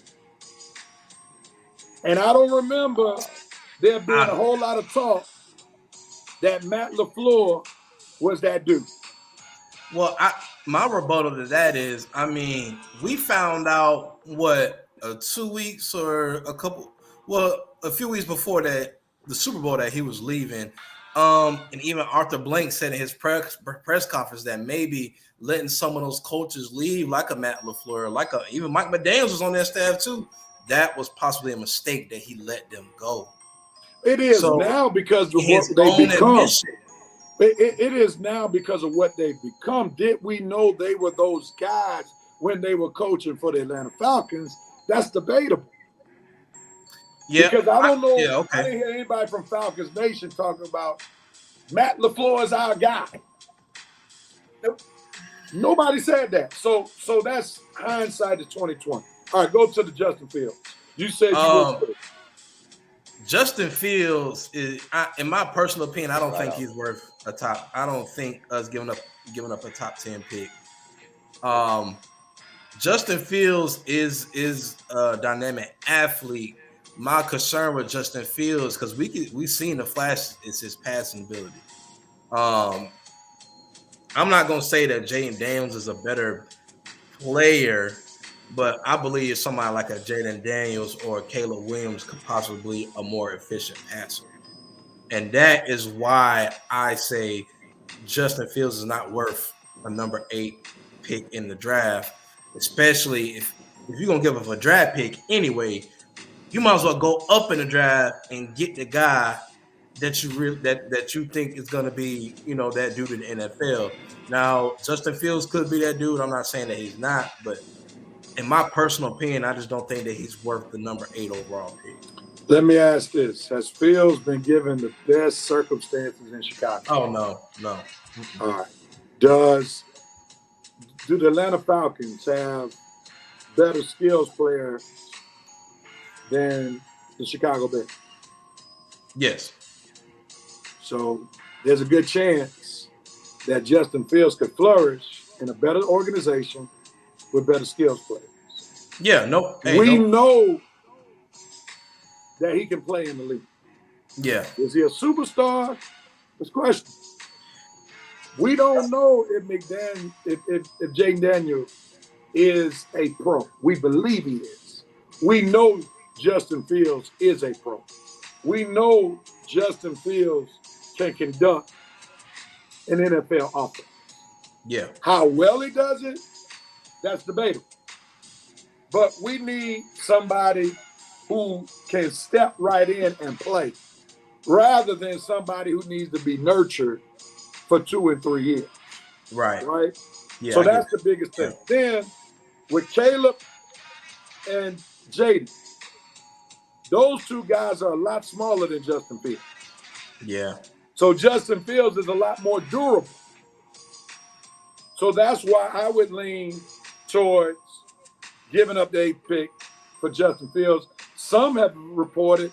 And I don't remember there being a whole lot of talk that Matt LaFleur was that dude. Well, my rebuttal to that is, I mean, we found out 2 weeks or a few weeks before that, the Super Bowl, that he was leaving. And even Arthur Blank said in his press conference that maybe letting some of those coaches leave, like a Matt LaFleur, even Mike McDaniels was on that staff too. That was possibly a mistake that he let them go. It is now because of what they become. It is now because of what they've become. Did we know they were those guys when they were coaching for the Atlanta Falcons? That's debatable. Yeah, because I don't know. Yeah, okay. I didn't hear anybody from Falcons Nation talking about Matt LaFleur is our guy. Nope. Nobody said that. So that's hindsight of 2020. All right, go to the Justin Fields. You said Justin Fields is, in my personal opinion, I don't think he's worth a top. I don't think us giving up a top 10 pick. Justin Fields is a dynamic athlete. My concern with Justin Fields, because we seen the flash, is his passing ability. I'm not gonna say that Jaden Daniels is a better player, but I believe somebody like a Jaden Daniels or Caleb Williams could possibly be a more efficient passer. And that is why I say Justin Fields is not worth a number 8 pick in the draft, especially if you're going to give up a draft pick anyway. You might as well go up in the draft and get the guy that you think is going to be, that dude in the NFL. Now, Justin Fields could be that dude. I'm not saying that he's not, but in my personal opinion, I just don't think that he's worth the number 8 overall pick. Let me ask this: has Fields been given the best circumstances in Chicago? Oh no. All right. Do the Atlanta Falcons have better skills players than the Chicago Bears? Yes. So there's a good chance that Justin Fields could flourish in a better organization with better skills players. Yeah, no. We know that he can play in the league. Yeah. Is he a superstar? That's a question. We don't know if Jaden Daniels is a pro. We believe he is. We know Justin Fields is a pro. We know Justin Fields can conduct an NFL offense. Yeah. How well he does it, that's debatable. But we need somebody who can step right in and play rather than somebody who needs to be nurtured for 2 and 3 years. Right. Right? Yeah, so that's the biggest thing. Yeah. Then with Caleb and Jaden, those two guys are a lot smaller than Justin Fields. Yeah. So Justin Fields is a lot more durable. So that's why I would lean towards giving up the 8th pick for Justin Fields. Some have reported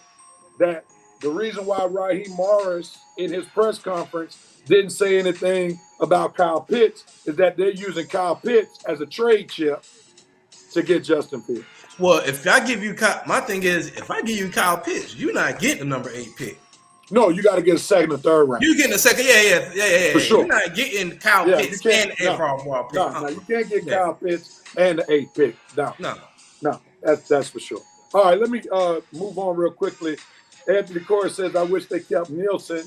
that the reason why Raheem Morris in his press conference didn't say anything about Kyle Pitts is that they're using Kyle Pitts as a trade chip to get Justin Fields. Well, if I give you my thing is, if I give you Kyle Pitts, you're not getting the number 8 pick. No, you got to get a 2nd or 3rd round. You're getting a 2nd, yeah. For sure. You're not getting Kyle Pitts and an overall pick. No, you can't get Kyle Pitts and the 8th pick. No, that's for sure. All right, let me move on real quickly. Anthony Corey says, I wish they kept Nielsen.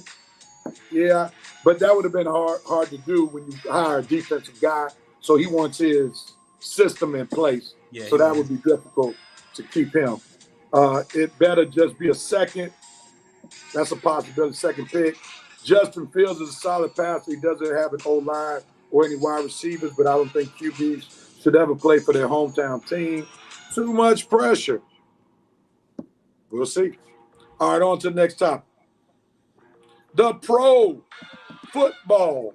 Yeah, but that would have been hard to do when you hire a defensive guy. So he wants his system in place. Yeah, so that would be difficult to keep him. It better just be a 2nd. That's a possibility, 2nd pick. Justin Fields is a solid passer. He doesn't have an O-line or any wide receivers, but I don't think QBs should ever play for their hometown team. Too much pressure. We'll see. All right, on to the next topic. The Pro Football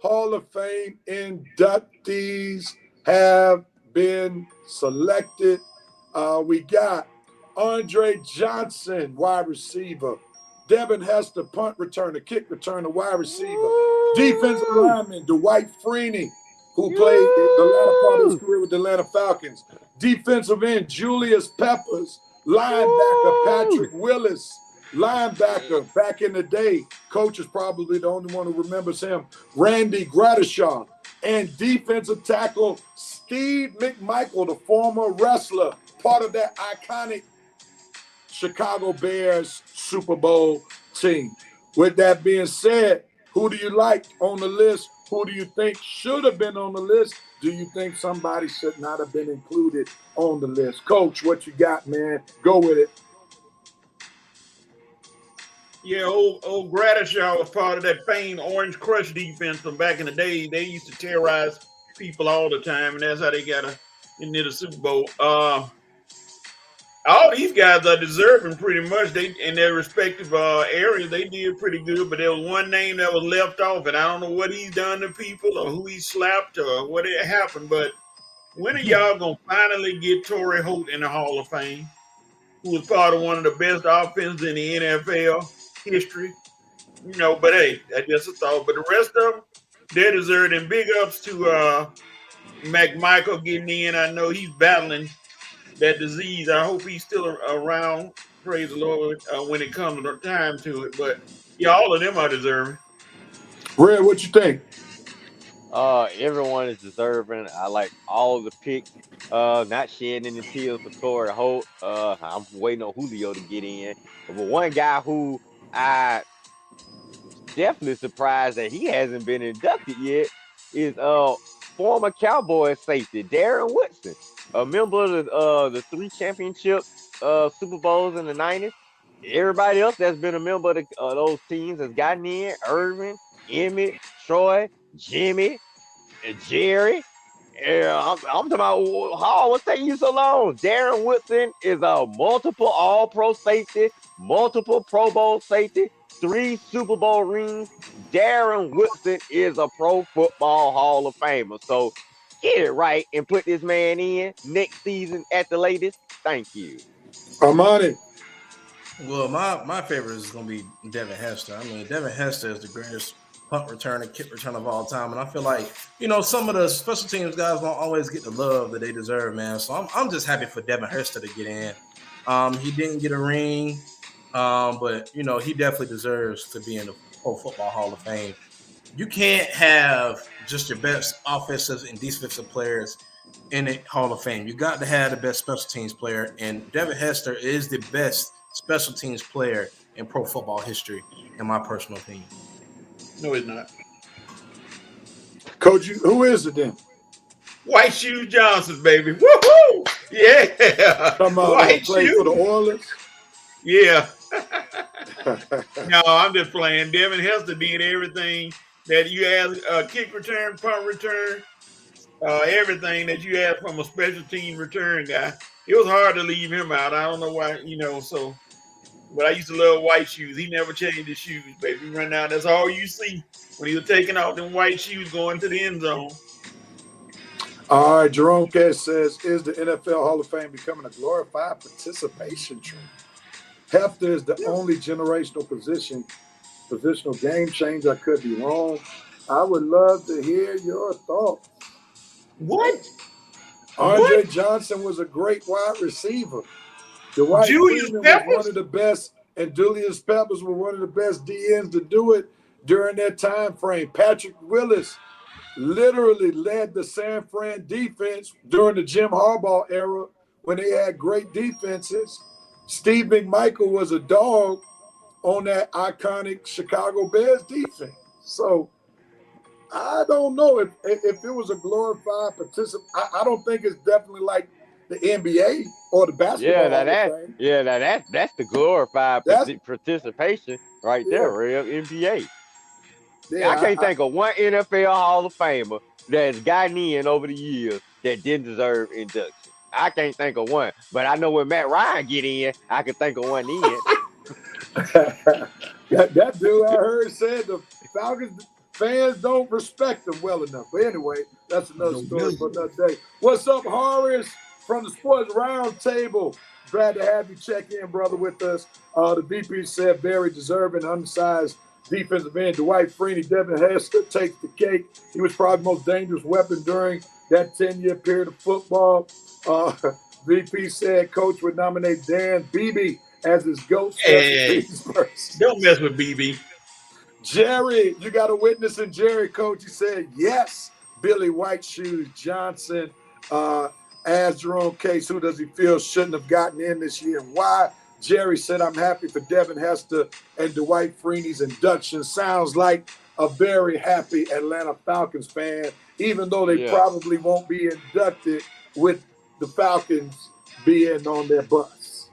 Hall of Fame inductees have been selected. We got Andre Johnson, wide receiver. Devin Hester, punt returner, kick returner, wide receiver. Defensive lineman, Dwight Freeney, who played the latter part of his career with the Atlanta Falcons. Defensive end, Julius Peppers. Linebacker, Patrick Willis. Linebacker, back in the day, coach is probably the only one who remembers him, Randy Gradishaw. And defensive tackle, Steve McMichael, the former wrestler, part of that iconic Chicago Bears Super Bowl team. With that being said, who do you like on the list? Who do you think should have been on the list? Do you think somebody should not have been included on the list? Coach, what you got, man? Go with it. Yeah, old Gradishaw was part of that famed Orange Crush defense from back in the day. They used to terrorize people all the time, and that's how they got into the Super Bowl. All these guys are deserving pretty much. They in their respective areas, they did pretty good. But there was one name that was left off, and I don't know what he's done to people or who he slapped or what it happened. But when are y'all gonna finally get Torrey Holt in the Hall of Fame, who was part of one of the best offenses in the NFL history? But hey, that's just a thought. But the rest of them, they're deserving. And big ups to McMichael getting in. I know he's battling that disease. I hope he's still around, praise the Lord, when it comes to time to it. But yeah, all of them are deserving. Red, what you think? Everyone is deserving. I like all the picks. Not shedding any tears for Torrey Holt. I'm waiting on Julio to get in. But one guy who I definitely surprised that he hasn't been inducted yet is former Cowboys safety Darren Woodson, a member of the 3 championship Super Bowls in the 90s. everybody else that's been a member of those teams has gotten in: Irvin, Emmett, Troy, Jimmy, and Jerry. Yeah, I'm talking about how what's taking you so long? Darren Woodson is a multiple All Pro safety, multiple Pro Bowl safety, 3 Super Bowl rings. Darren Woodson is a Pro Football Hall of Famer. So get it right and put this man in next season at the latest. Thank you. Armani. Well, my favorite is going to be Devin Hester. I mean, Devin Hester is the greatest punt returner, kick return of all time, and I feel like some of the special teams guys don't always get the love that they deserve, man. So I'm just happy for Devin Hester to get in. He didn't get a ring, but he definitely deserves to be in the Pro Football Hall of Fame. You can't have just your best offensive and defensive players in the Hall of Fame. You got to have the best special teams player, and Devin Hester is the best special teams player in pro football history, in my personal opinion. No, it's not. Coach, who is it then? White Shoes Johnson, baby. Woohoo! Yeah. Come on, White play Shoes. for the Oilers. Yeah. No, I'm just playing. Devin Hester did everything that you asked, kick return, punt return, everything that you asked from a special team return guy. It was hard to leave him out. I don't know why, so. But I used to love White Shoes. He never changed his shoes, baby. Right now, that's all you see when he was taking off them white shoes going to the end zone. All right, Jerome Cash says, is the NFL Hall of Fame becoming a glorified participation trophy? Hefter is the only generational positional game changer. I could be wrong. I would love to hear your thoughts. What? Andre Johnson was a great wide receiver. Dwight Julius Freeman Peppers? was one of the best, and Julius Peppers were one of the best DNs to do it during that time frame. Patrick Willis literally led the San Fran defense during the Jim Harbaugh era when they had great defenses. Steve McMichael was a dog on that iconic Chicago Bears defense. So I don't know if it was a glorified participant. I don't think it's definitely like the NBA or the basketball. That's the glorified participation right there, real NBA. Yeah, I can't think of one NFL Hall of Famer that's gotten in over the years that didn't deserve induction. I can't think of one, but I know when Matt Ryan get in, I can think of one in. that dude I heard said the Falcons fans don't respect him well enough. But anyway, that's another story for another day. What's up, Horace, from the Sports Roundtable? Glad to have you check in, brother, with us. The VP said very deserving, undersized defensive end Dwight Freeney. Devin Hester takes the cake. He was probably the most dangerous weapon during that 10-year period of football. VP said coach would nominate Dan Beebe as his GOAT. Hey, don't mess with BB. Jerry, you got a witness in Jerry, coach. He said, yes, Billy White Shoes Johnson. As Jerome Case, who does he feel shouldn't have gotten in this year and why? Jerry said, I'm happy for Devin Hester and Dwight Freeney's induction. Sounds like a very happy Atlanta Falcons fan, even though they probably won't be inducted with the Falcons being on their bus.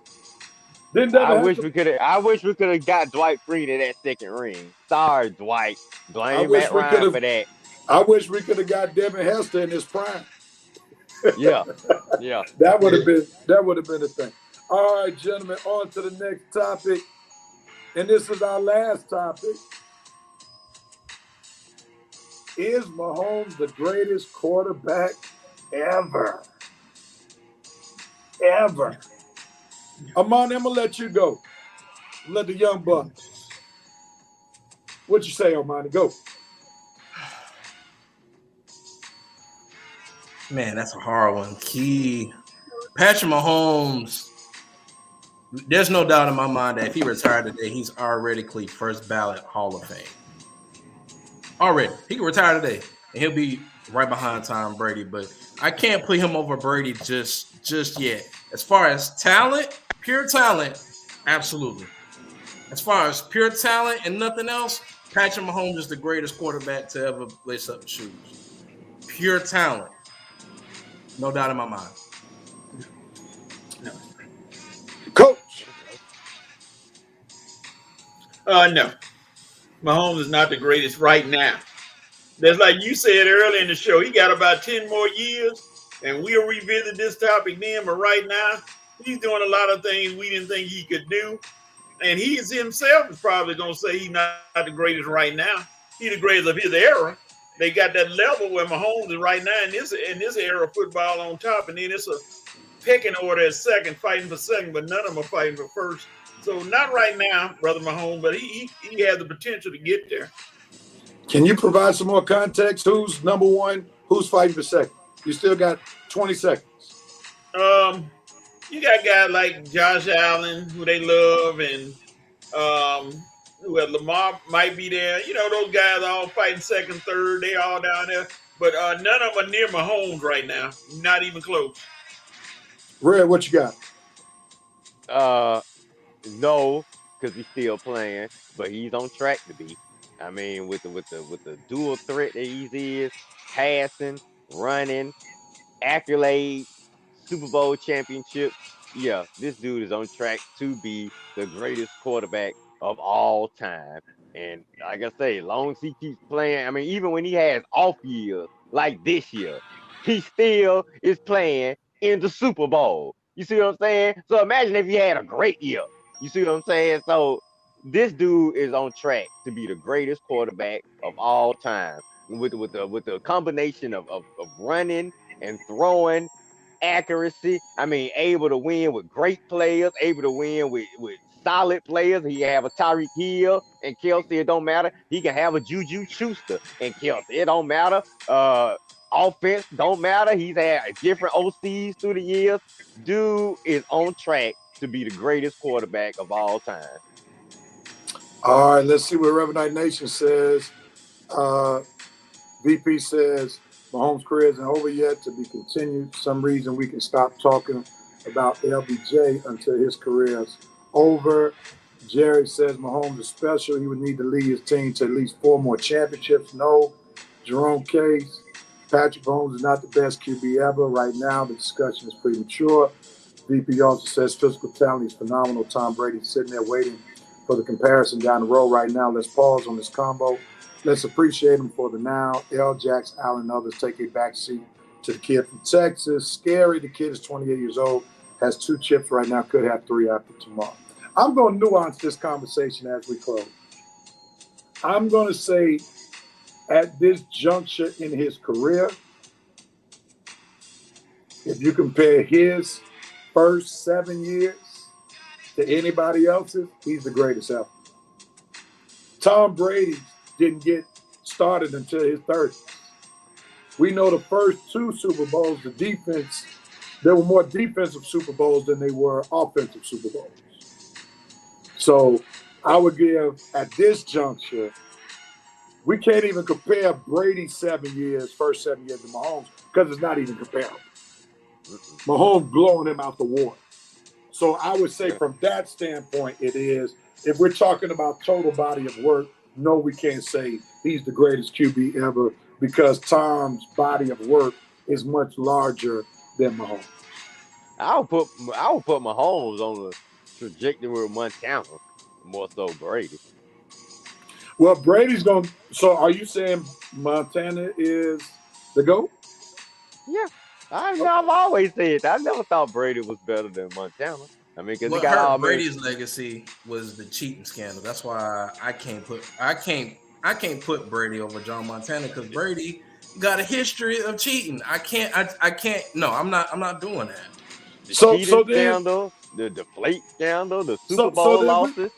I wish we could have got Dwight Freeney that second ring. Sorry, Dwight. Blame Matt Ryan for that. I wish we could have got Devin Hester in his prime. Yeah. That would have been a thing. All right, gentlemen, on to the next topic. And this is our last topic. Is Mahomes the greatest quarterback ever? Ever. Armani, I'm going to let you go. Let the young buck. What you say, Armani? Go. Man, that's a hard one. Patrick Mahomes, there's no doubt in my mind that if he retired today, he's already first ballot Hall of Fame. Already. He can retire today, and he'll be right behind Tom Brady, but I can't put him over Brady just yet. As far as talent, pure talent, absolutely. As far as pure talent and nothing else, Patrick Mahomes is the greatest quarterback to ever lace up the shoes. Pure talent. No doubt in my mind. Coach. No, Mahomes is not the greatest right now. That's like you said earlier in the show. He got about 10 more years, and we'll revisit this topic then. But right now, he's doing a lot of things we didn't think he could do. And he himself is probably going to say he's not the greatest right now. He's the greatest of his era. They got that level where Mahomes is right now in this era of football on top. And then it's a pecking order at second, fighting for second, but none of them are fighting for first. So not right now, Brother Mahomes, but he has the potential to get there. Can you provide some more context? Who's number one? Who's fighting for second? You still got 20 seconds. You got guys like Josh Allen, who they love, and who Lamar might be there. You know, those guys all fighting second, third. They all down there. But none of them are near Mahomes right now. Not even close. Red, what you got? No, because he's still playing, but he's on track to be. I mean, with the dual threat that he is, passing, running, accolades, Super Bowl championship. Yeah, this dude is on track to be the greatest quarterback of all time. And like I say, as long as he keeps playing, I mean, even when he has off years like this year, he still is playing in the Super Bowl. You see what I'm saying? So imagine if he had a great year. You see what I'm saying? So this dude is on track to be the greatest quarterback of all time with the combination of running and throwing accuracy. I mean, able to win with great players, able to win with solid players. He have a Tyreek Hill and Kelsey. It don't matter. He can have a Juju Schuster and Kelsey. It don't matter. Offense don't matter. He's had different OCs through the years. Dude is on track to be the greatest quarterback of all time. All right, let's see what Reverend Night Nation says. VP says Mahomes' career isn't over yet, to be continued. For some reason we can stop talking about LBJ until his career's over. Jerry says Mahomes is special. He would need to lead his team to at least 4 more championships. No. Jerome Case, Patrick Mahomes is not the best QB ever. Right now, the discussion is premature. VP also says physical talent is phenomenal. Tom Brady's sitting there waiting for the comparison down the road right now. Let's pause on this combo. Let's appreciate him for the now. L. Jax, Allen, and others take a back seat to the kid from Texas. Scary. The kid is 28 years old, has 2 chips right now, could have 3 after tomorrow. I'm going to nuance this conversation as we close. I'm going to say at this juncture in his career, if you compare his first 7 years to anybody else's, he's the greatest ever. Tom Brady didn't get started until his 30s. We know the first 2 Super Bowls, the defense, there were more defensive Super Bowls than they were offensive Super Bowls. So I would give, at this juncture, we can't even compare Brady's 7 years, first 7 years to Mahomes, because it's not even comparable. Mahomes blowing him out the water. So I would say from that standpoint, it is. If we're talking about total body of work, no, we can't say he's the greatest QB ever, because Tom's body of work is much larger than Mahomes. I would put Mahomes on the trajectory with Montana, more so Brady. Well, Brady's going to – so are you saying Montana is the GOAT? Yeah. I've always said that. I never thought Brady was better than Montana. I mean, because What he got all hurt Brady's legacy was the cheating scandal. That's why I can't put Brady over John Montana, because Brady got a history of cheating. I can't. No, I'm not doing that. The cheating scandal, the deflate scandal, the Super Bowl losses.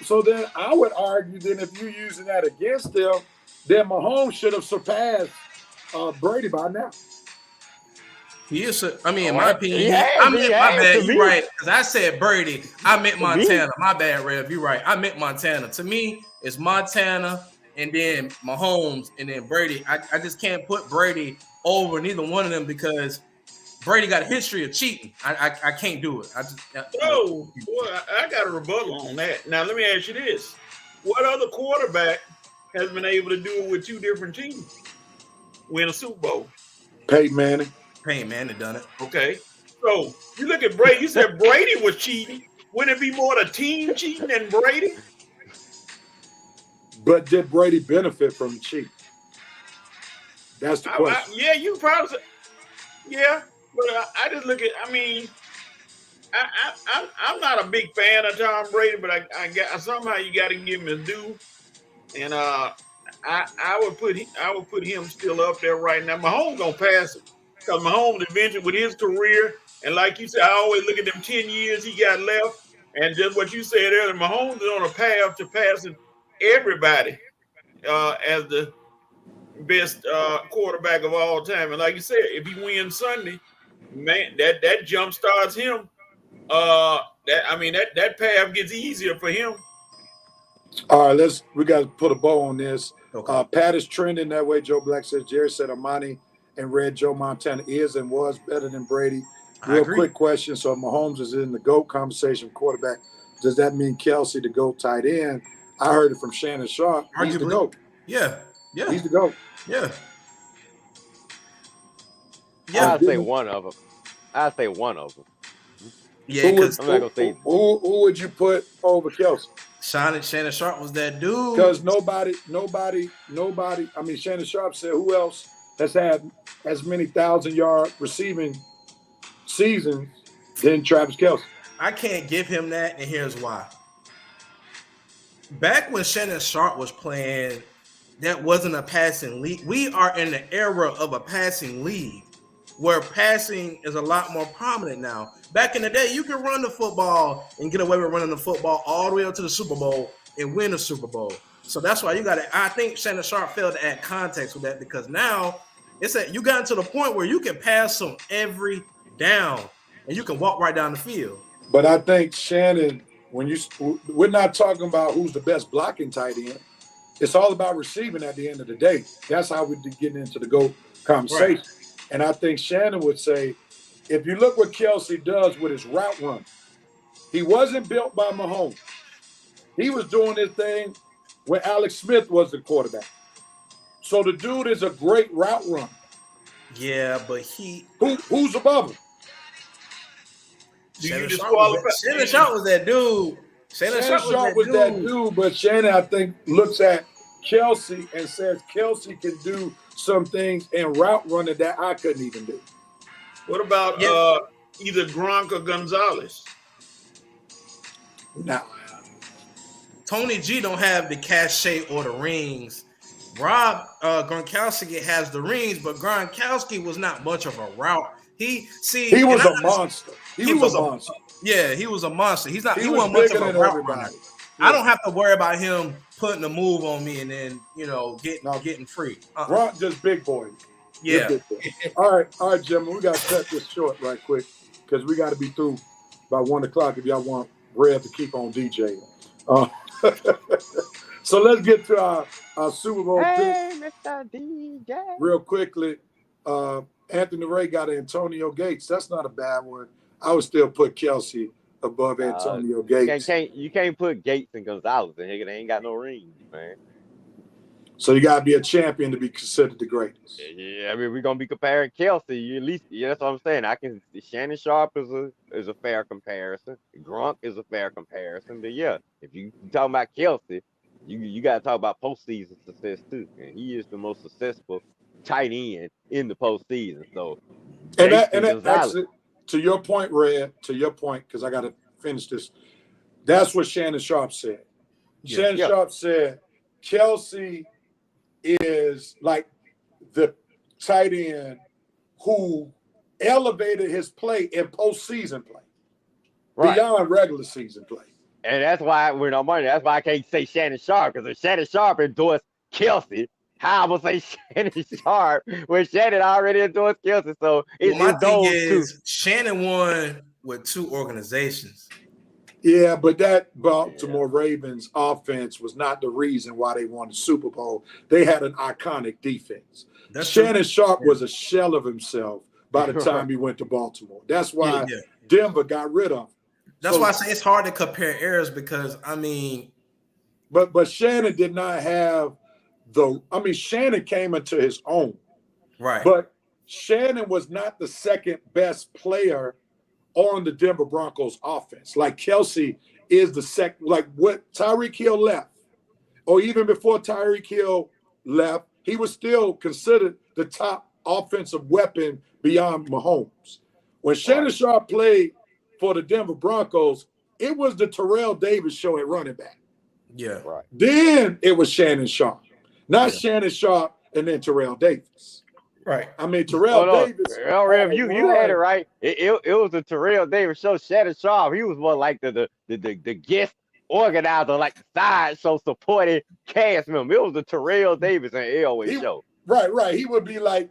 So then I would argue then if you're using that against them, then Mahomes should have surpassed Brady by now. He is. I mean, in my opinion, my bad. You're right. Because I said Brady, I meant Montana. My bad, Rev. You're right. I meant Montana. To me, it's Montana and then Mahomes and then Brady. I just can't put Brady over neither one of them, because Brady got a history of cheating. I can't do it. I got a rebuttal on that. Now, let me ask you this. What other quarterback has been able to do it with 2 different teams? Win a Super Bowl? Peyton Manning. Payne Manning done it. Okay. So you look at Brady, you said Brady was cheating. Wouldn't it be more the team cheating than Brady? But did Brady benefit from the cheat? That's the question. Yeah, you probably say, yeah, but I just look at. I mean, I'm not a big fan of Tom Brady, but I got somehow you got to give him his due, and I would put him still up there right now. Mahomes gonna pass him because Mahomes eventually with his career, and like you said, I always look at them 10 years he got left, and just what you said earlier, Mahomes is on a path to passing everybody as the best quarterback of all time. And like you said, if he wins Sunday, man, that jump starts him. That path gets easier for him. All right, we got to put a bow on this. Okay. Pat is trending that way. Joe Black says, Jerry said Armani and Red Joe Montana is and was better than Brady. Real quick question. So Mahomes is in the GOAT conversation quarterback. Does that mean Kelsey the GOAT tight end? I heard it from Shannon Sharp. He's the GOAT. Yeah. He's the GOAT. Yeah. I'd say one of them. Yeah, because I'm not gonna say who would you put over Kelsey? Shannon Sharp was that dude. Because nobody. I mean, Shannon Sharp said, who else has had as many 1,000-yard receiving seasons than Travis Kelce? I can't give him that, and here's why. Back when Shannon Sharp was playing, that wasn't a passing league. We are in the era of a passing league where passing is a lot more prominent now. Back in the day, you could run the football and get away with running the football all the way up to the Super Bowl and win the Super Bowl. So that's why you got to. I think Shannon Sharp failed to add context with that because now you got to the point where you can pass them every down and you can walk right down the field. But I think Shannon, we're not talking about who's the best blocking tight end. It's all about receiving at the end of the day. That's how we're getting into the GOAT conversation. Right. And I think Shannon would say, if you look what Kelsey does with his route run, he wasn't built by Mahomes. He was doing his thing when Alex Smith was the quarterback. So the dude is a great route run. Yeah, but who's above him? Shannon Sharp was that dude. Shannon Sharp was that dude, but Shannon, I think, looks at Kelsey and says Kelsey can do some things in route running that I couldn't even do. What about either Gronk or Gonzalez? No. Tony G don't have the cachet or the rings. Gronkowski has the rings, but Gronkowski was not much of a route. He was a monster. He was a monster. Yeah, he was a monster. He wasn't much of a route runner. Yeah. I don't have to worry about him putting a move on me and then getting free. Gronk just big boy. Yeah. Big boy. All right, gentlemen, we got to cut this short right quick because we got to be through by 1 o'clock if y'all want Rev to keep on DJing. So let's get to our Super Bowl pick. Mr. DJ. Real quickly. Anthony Ray got Antonio Gates. That's not a bad one. I would still put Kelsey above Antonio Gates. You can't put Gates and Gonzalez in here. They ain't got no rings, man. So you got to be a champion to be considered the greatest. Yeah, I mean, we're gonna be comparing Kelsey. At least, that's what I'm saying. Shannon Sharp is a fair comparison. Gronk is a fair comparison. But yeah, if you talking about Kelsey, you got to talk about postseason success too. And he is the most successful tight end in the postseason. So, and actually, to your point, Red, because I got to finish this. That's what Shannon Sharp said. Yeah. Shannon Sharp said Kelsey is like the tight end who elevated his play in postseason play, beyond regular season play. And that's why we're no money. That's why I can't say Shannon Sharp, because if Shannon Sharp endorsed Kelsey, how I'm gonna say Shannon Sharp when Shannon already endorsed Kelsey? So my thing is Shannon won with 2 organizations. Yeah, but that Baltimore Ravens offense was not the reason why they won the Super Bowl. They had an iconic defense. Shannon Sharp was a shell of himself by the time he went to Baltimore. That's why Denver got rid of him. That's why I say it's hard to compare eras because, I mean. But Shannon did not have Shannon came into his own. Right. But Shannon was not the second best player on the Denver Broncos offense. Like Kelsey is the second, like what Tyreek Hill left. or even before Tyreek Hill left, he was still considered the top offensive weapon beyond Mahomes. When Shannon Sharp played for the Denver Broncos, it was the Terrell Davis show at running back. Yeah. Right. Then it was Shannon Sharp, not Shannon Sharp and then Terrell Davis. Right. I mean, Terrell Davis. Rev, you had it right. It was the Terrell Davis show. Shannon Sharp, he was more like the guest organizer, like the sideshow supporting cast member. It was the Terrell Davis and Elway show. Right. He would be like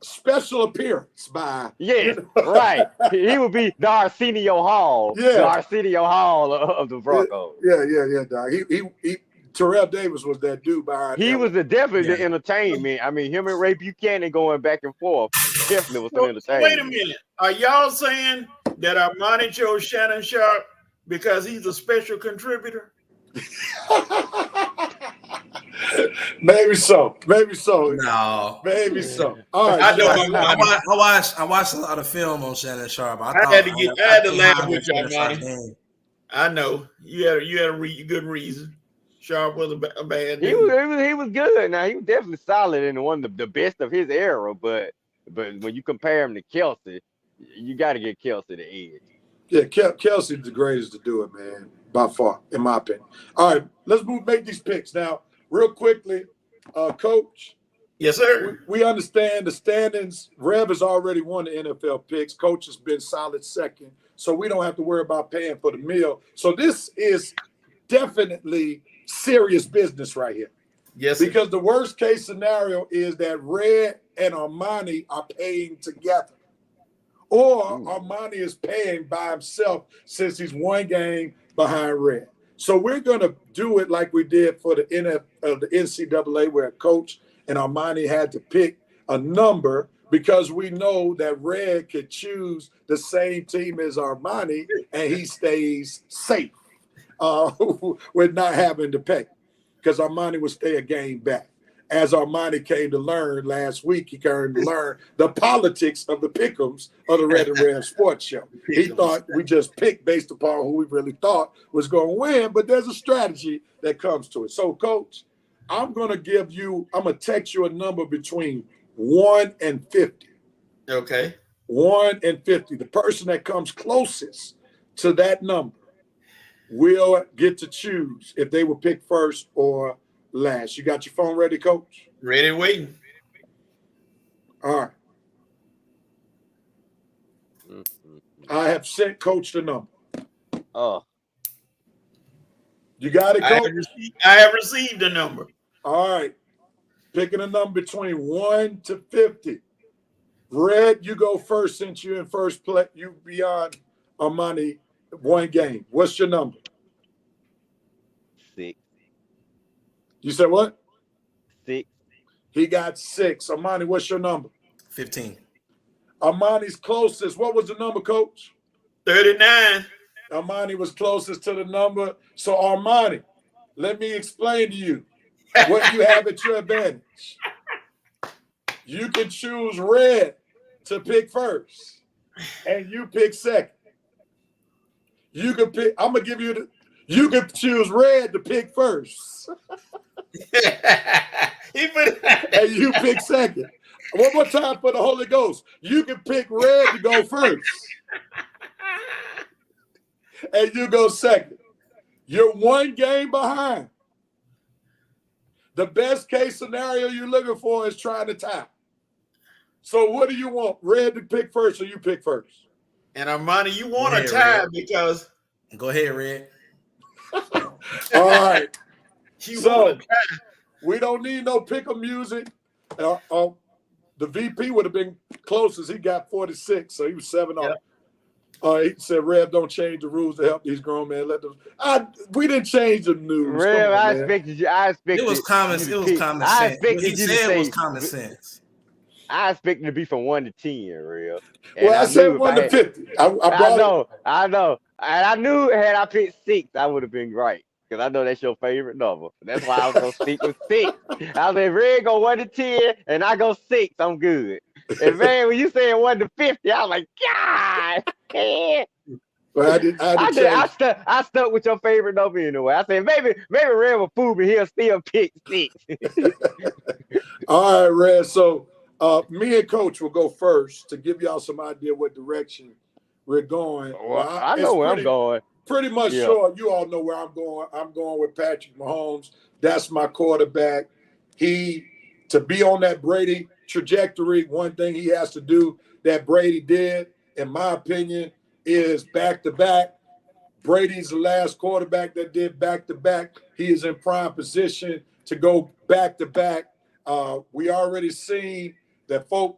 special appearance by. Right. He would be the Arsenio Hall. Yeah. The Arsenio Hall of the Broncos. Yeah, dog. He Terrell Davis was that dude behind. He was definitely the entertainment. I mean, him and Ray Buchanan going back and forth definitely was some entertainment. Wait a minute. Are y'all saying that Armani chose Shannon Sharp because he's a special contributor? Maybe so. No. Maybe so. All right. I watched a lot of film on Shannon Sharp. I had to laugh with you, Armani. I know you had a good reason. Sharp was a bad dude. He was good. Now he was definitely solid and one of the best of his era. But when you compare him to Kelsey, you got to get Kelsey the edge. Yeah, Kelsey's the greatest to do it, man, by far, in my opinion. All right, let's make these picks now, real quickly. Coach. Yes, sir. We understand the standings. Rev has already won the NFL picks. Coach has been solid second, so we don't have to worry about paying for the meal. So this is definitely serious business right here. Yes, because the worst case scenario is that Red and Armani are paying together, or Armani is paying by himself since he's one game behind Red. So we're going to do it like we did for the NCAA, where Coach and Armani had to pick a number because we know that Red could choose the same team as Armani and he stays safe. With not having to pay, because Armani would stay a game back. As Armani came to learn last week, he came to learn the politics of the pick'ems of the Red Rev Sports Show. He thought we just picked based upon who we really thought was going to win, but there's a strategy that comes to it. So, Coach, I'm going to text you a number between 1 and 50. Okay. 1 and 50. The person that comes closest to that number will get to choose if they will pick first or last. You got your phone ready, Coach? Ready and waiting. All right. I have sent Coach the number. Oh. You got it, Coach? I have received the number. All right. Picking a number between 1 to 50. Red, you go first since you're in first place. You beyond Armani. One game. What's your number? 6. You said what? 6. He got 6. Armani, what's your number? 15. Armani's closest. What was the number, Coach? 39. Armani was closest to the number. So, Armani, let me explain to you what you have at your advantage. You can choose Red to pick first, and you pick second. You can pick. I'm gonna give you you can choose Red to pick first. And you pick second. One more time for the Holy Ghost. You can pick Red to go first. And you go second. You're one game behind. The best case scenario you're looking for is trying to tie. So what do you want? Red to pick first or you pick first? And Armani, you want a tie because go ahead, Red. All right. So we don't need no pick'em music. The VP would have been closest. He got 46, so he was 7 off. He said, Rev, don't change the rules to help these grown men. We didn't change the news. Rev, I expected you. It was common sense. He said it was common sense. I expected to be from 1 to 10, Rev. Well, I said 1 to 50. I know. And I knew had I picked 6, I would have been right. Because I know that's your favorite number. That's why I was going to stick with 6. I said, Red go 1 to 10, and I go 6. I'm good. And man, when you said 1 to 50, I was like, God. But I had to change. I stuck with your favorite number anyway. I said maybe Red will fool me. He'll still pick 6. All right, Red. So me and Coach will go first to give y'all some idea what direction we're going. Well, I know where I'm going. Pretty much sure you all know where I'm going. I'm going with Patrick Mahomes. That's my quarterback. To be on that Brady trajectory, one thing he has to do that Brady did, in my opinion, is back-to-back. Brady's the last quarterback that did back-to-back. He is in prime position to go back-to-back. We already seen that folk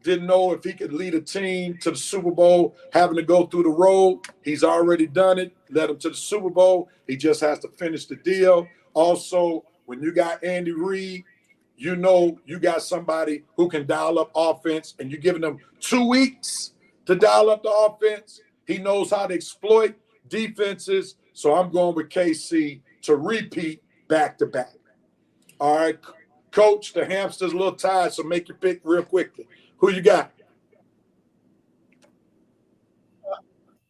didn't know if he could lead a team to the Super Bowl, having to go through the road. He's already done it, led him to the Super Bowl. He just has to finish the deal. Also, when you got Andy Reid, you know you got somebody who can dial up offense, and you're giving them 2 weeks to dial up the offense. He knows how to exploit defenses. So I'm going with KC to repeat back-to-back. All right, Coach, the hamster's a little tired, so make your pick real quickly. Who you got?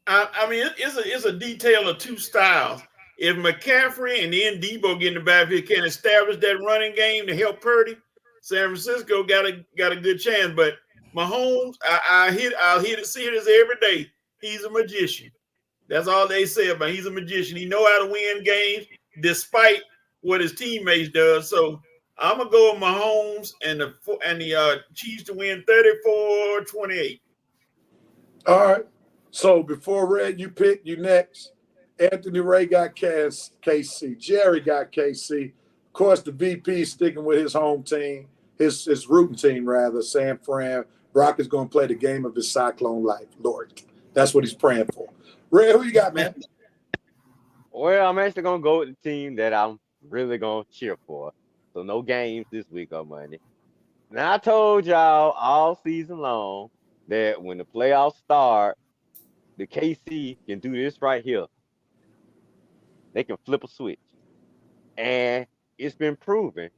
I mean, it's a detail of 2 styles. If McCaffrey and then Debo get in the backfield can establish that running game to help Purdy, San Francisco got a good chance. But Mahomes, I'll see this every day. He's a magician. That's all they say about him. He's a magician. He know how to win games despite what his teammates does. So I'm gonna go with Mahomes and the Chiefs to win 34-28. All right. So before Red, you pick, you next. Anthony Ray got KC. Jerry got KC. Of course, the VP sticking with his home team, his rooting team rather, San Fran. Brock is going to play the game of his Cyclone life. Lord, that's what he's praying for. Red, who you got, man? Well, I'm actually going to go with the team that I'm really going to cheer for. So no games this week on Monday. Now, I told y'all all season long that when the playoffs start, the KC can do this right here. They can flip a switch. And it's been proven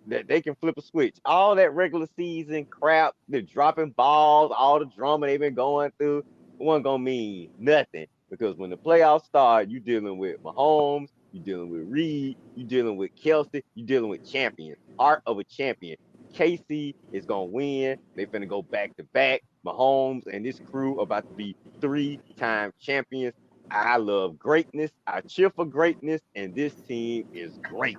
that they can flip a switch. All that regular season crap, the dropping balls, all the drama they've been going through, it wasn't going to mean nothing. Because when the playoffs start, you're dealing with Mahomes, you're dealing with Reed, you're dealing with Kelsey, you're dealing with champions. Heart of a champion. KC is going to win. They're going to go back-to-back. Mahomes and this crew are about to be 3-time champions. I love greatness. I cheer for greatness, and this team is great.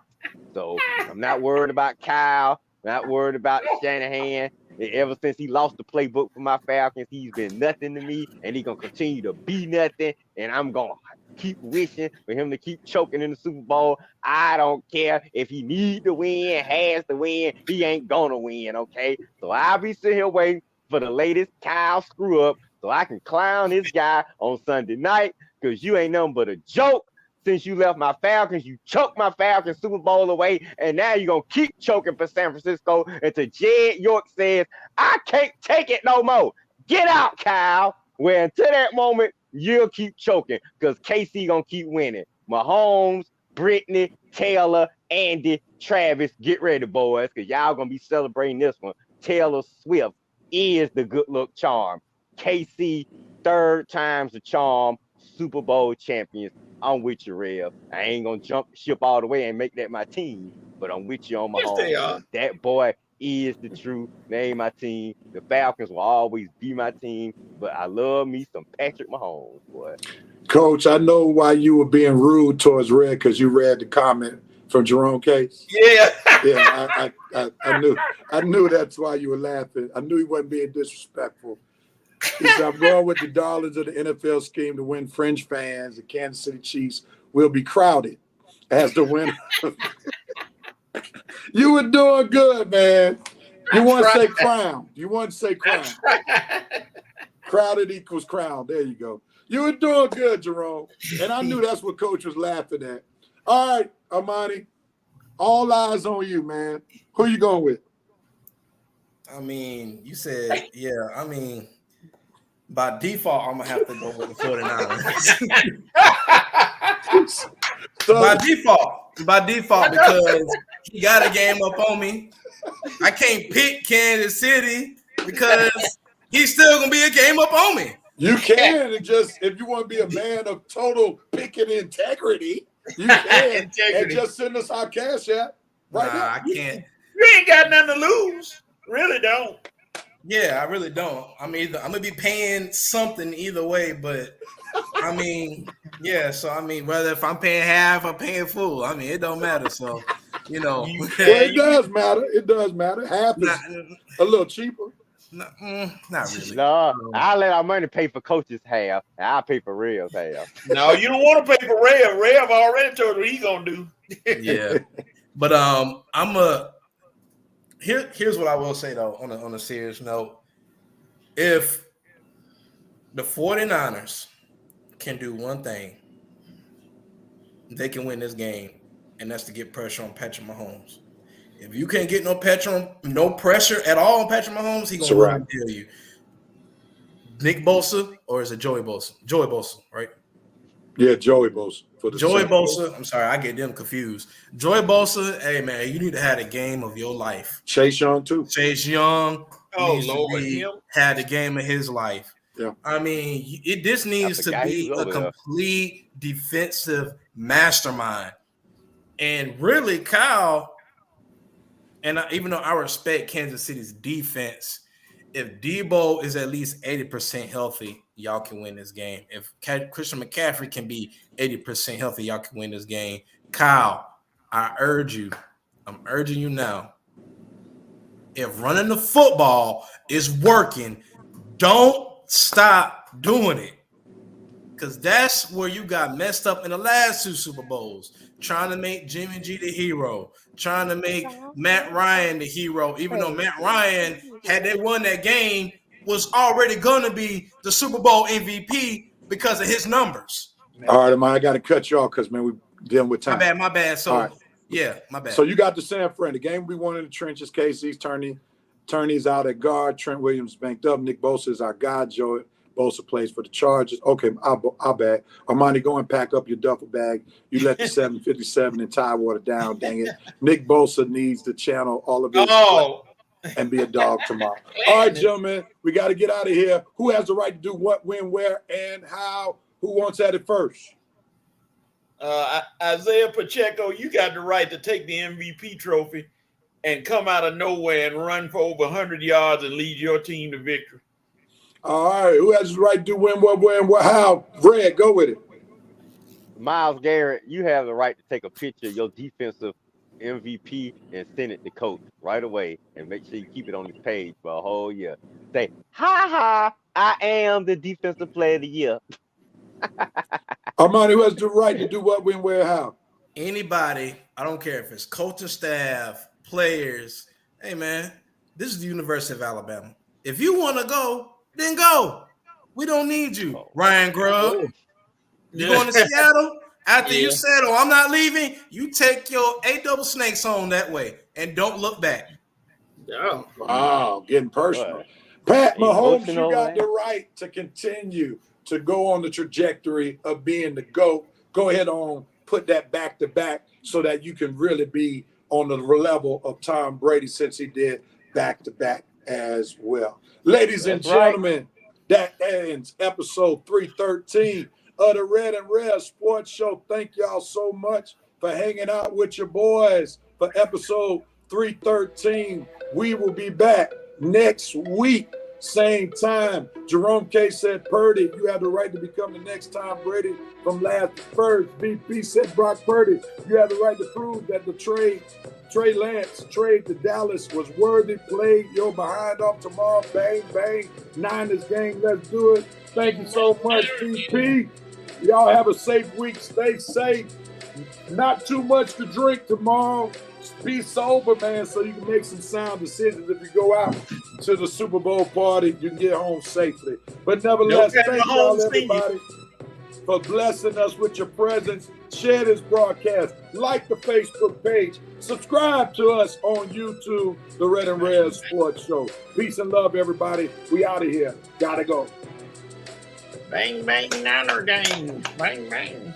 So I'm not worried about Kyle, not worried about Shanahan. Ever since he lost the playbook for my Falcons, he's been nothing to me, and he's going to continue to be nothing, and I'm going to keep wishing for him to keep choking in the Super Bowl. I don't care if he needs to win, has to win, he ain't going to win, okay? So I'll be sitting here waiting for the latest Kyle screw-up so I can clown this guy on Sunday night, because you ain't nothing but a joke. Since you left my Falcons, you choked my Falcons Super Bowl away, and now you're going to keep choking for San Francisco until Jed York says, I can't take it no more. Get out, Kyle. Well, until that moment, you'll keep choking because KC going to keep winning. Mahomes, Brittany, Taylor, Andy, Travis, get ready, boys, because y'all going to be celebrating this one. Taylor Swift is the good luck charm. KC, 3rd time's the charm. Super Bowl champions. I'm with you, Rev. I ain't gonna jump ship all the way and make that my team, but I'm with you on my home. That boy is the truth. Name my team. The Falcons will always be my team, but I love me some Patrick Mahomes, boy. Coach, I know why you were being rude towards Red because you read the comment from Jerome Case. Yeah. Yeah, I knew that's why you were laughing. I knew he wasn't being disrespectful. He said, I'm going with the darlings of the NFL scheme to win fringe fans. The Kansas City Chiefs will be crowded as the winner. You were doing good, man. You want to say crown. You want to say crown. Crowded equals crown. There you go. You were doing good, Jerome. And I knew that's what Coach was laughing at. All right, Armani, all eyes on you, man. Who you going with? I mean, you said, by default, I'm going to have to go with the 49ers. By default, because he got a game up on me. I can't pick Kansas City because he's still going to be a game up on me. You can, and just if you want to be a man of total pick and integrity, you can, and just send us our cash app right now. I can't. You ain't got nothing to lose. Really don't. Yeah, I really don't. I'm gonna be paying something either way, but I mean, yeah. So I mean, whether if I'm paying half or paying full, I mean, it don't matter. So well, it does matter. It does matter. Half is a little cheaper. Not really. No, I'll let our money pay for coaches half, and I'll pay for Rev's half. No, you don't want to pay for Rev. Rev already told what he's gonna do. Yeah, but here's what I will say though on a serious note. If the 49ers can do one thing, they can win this game, and that's to get pressure on Patrick Mahomes. If you can't get no pressure at all on Patrick Mahomes, he's gonna run and kill you. Nick Bosa, or is it Joey Bosa? Joey Bosa, right? Yeah, Joey Bosa. Joey Bosa. I'm sorry, I get them confused. Joey Bosa, hey man, you need to have the game of your life. Chase Young too. Chase Young. Oh Lord, him had the game of his life. Yeah. I mean, this needs to be a complete defensive mastermind. And really, Kyle, and even though I respect Kansas City's defense, if Debo is at least 80% healthy, y'all can win this game. If Christian McCaffrey can be 80% healthy, y'all can win this game. Kyle, I'm urging you now. If running the football is working, don't stop doing it. Because that's where you got messed up in the last two Super Bowls. Trying to make Jimmy G the hero. Trying to make Matt Ryan the hero. Even though Matt Ryan, had they won that game, was already going to be the Super Bowl MVP because of his numbers. All right, man, I got to cut you off because, man, we're dealing with time. My bad. So, right. Yeah, my bad. So you got the San Fran. The game we won in the trenches. Casey's Turney's out at guard. Trent Williams banked up. Nick Bosa is our guy. Joey Bosa plays for the Chargers. Okay, I'll bad. Armani, go and pack up your duffel bag. You let the 757 and Tidewater down, dang it. Nick Bosa needs to channel all of his and be a dog tomorrow. All right, gentlemen, we got to get out of here. Who has the right to do what, when, where, and how? Who wants at it first? Isaiah Pacheco, you got the right to take the MVP trophy and come out of nowhere and run for over 100 yards and lead your team to victory. All right. Who has the right to do when, what, where, and what, how? Red, go with it. Myles Garrett, you have the right to take a picture of your defensive MVP and send it to coach right away and make sure you keep it on his page for a whole year. Say, ha, I am the defensive player of the year. Armani, who has the right to do what, when, where, how? Anybody, I don't care if it's coaching staff, players. Hey, man, this is the University of Alabama. If you want to go, then go. We don't need you. Ryan Grubb, you going to Seattle? After you settle, I'm not leaving, you take your 8 double snakes home that way and don't look back. Oh, wow, getting personal. Pat Mahomes, you got the right to continue to go on the trajectory of being the GOAT. Go ahead on, put that back to back so that you can really be on the level of Tom Brady since he did back to back as well. Ladies and gentlemen, that ends episode 313 of the Red and Rev Sports Show. Thank y'all so much for hanging out with your boys for episode 313. We will be back next week. Same time. Jerome K said, Purdy, you have the right to become the next Tom Brady from last to first. BP said, Brock Purdy, you have the right to prove that the Trey Lance trade to Dallas was worthy. Play your behind off tomorrow. Bang, bang. Niners game. Let's do it. Thank you so much, BP. Y'all have a safe week. Stay safe. Not too much to drink tomorrow. Be sober, man, so you can make some sound decisions. If you go out to the Super Bowl party, you can get home safely. But nevertheless, thank y'all, everybody, for blessing us with your presence. Share this broadcast. Like the Facebook page. Subscribe to us on YouTube, the Red and Rev Sports Show. Peace and love, everybody. We out of here. Gotta go. Bang, bang, Niner game. Bang, bang.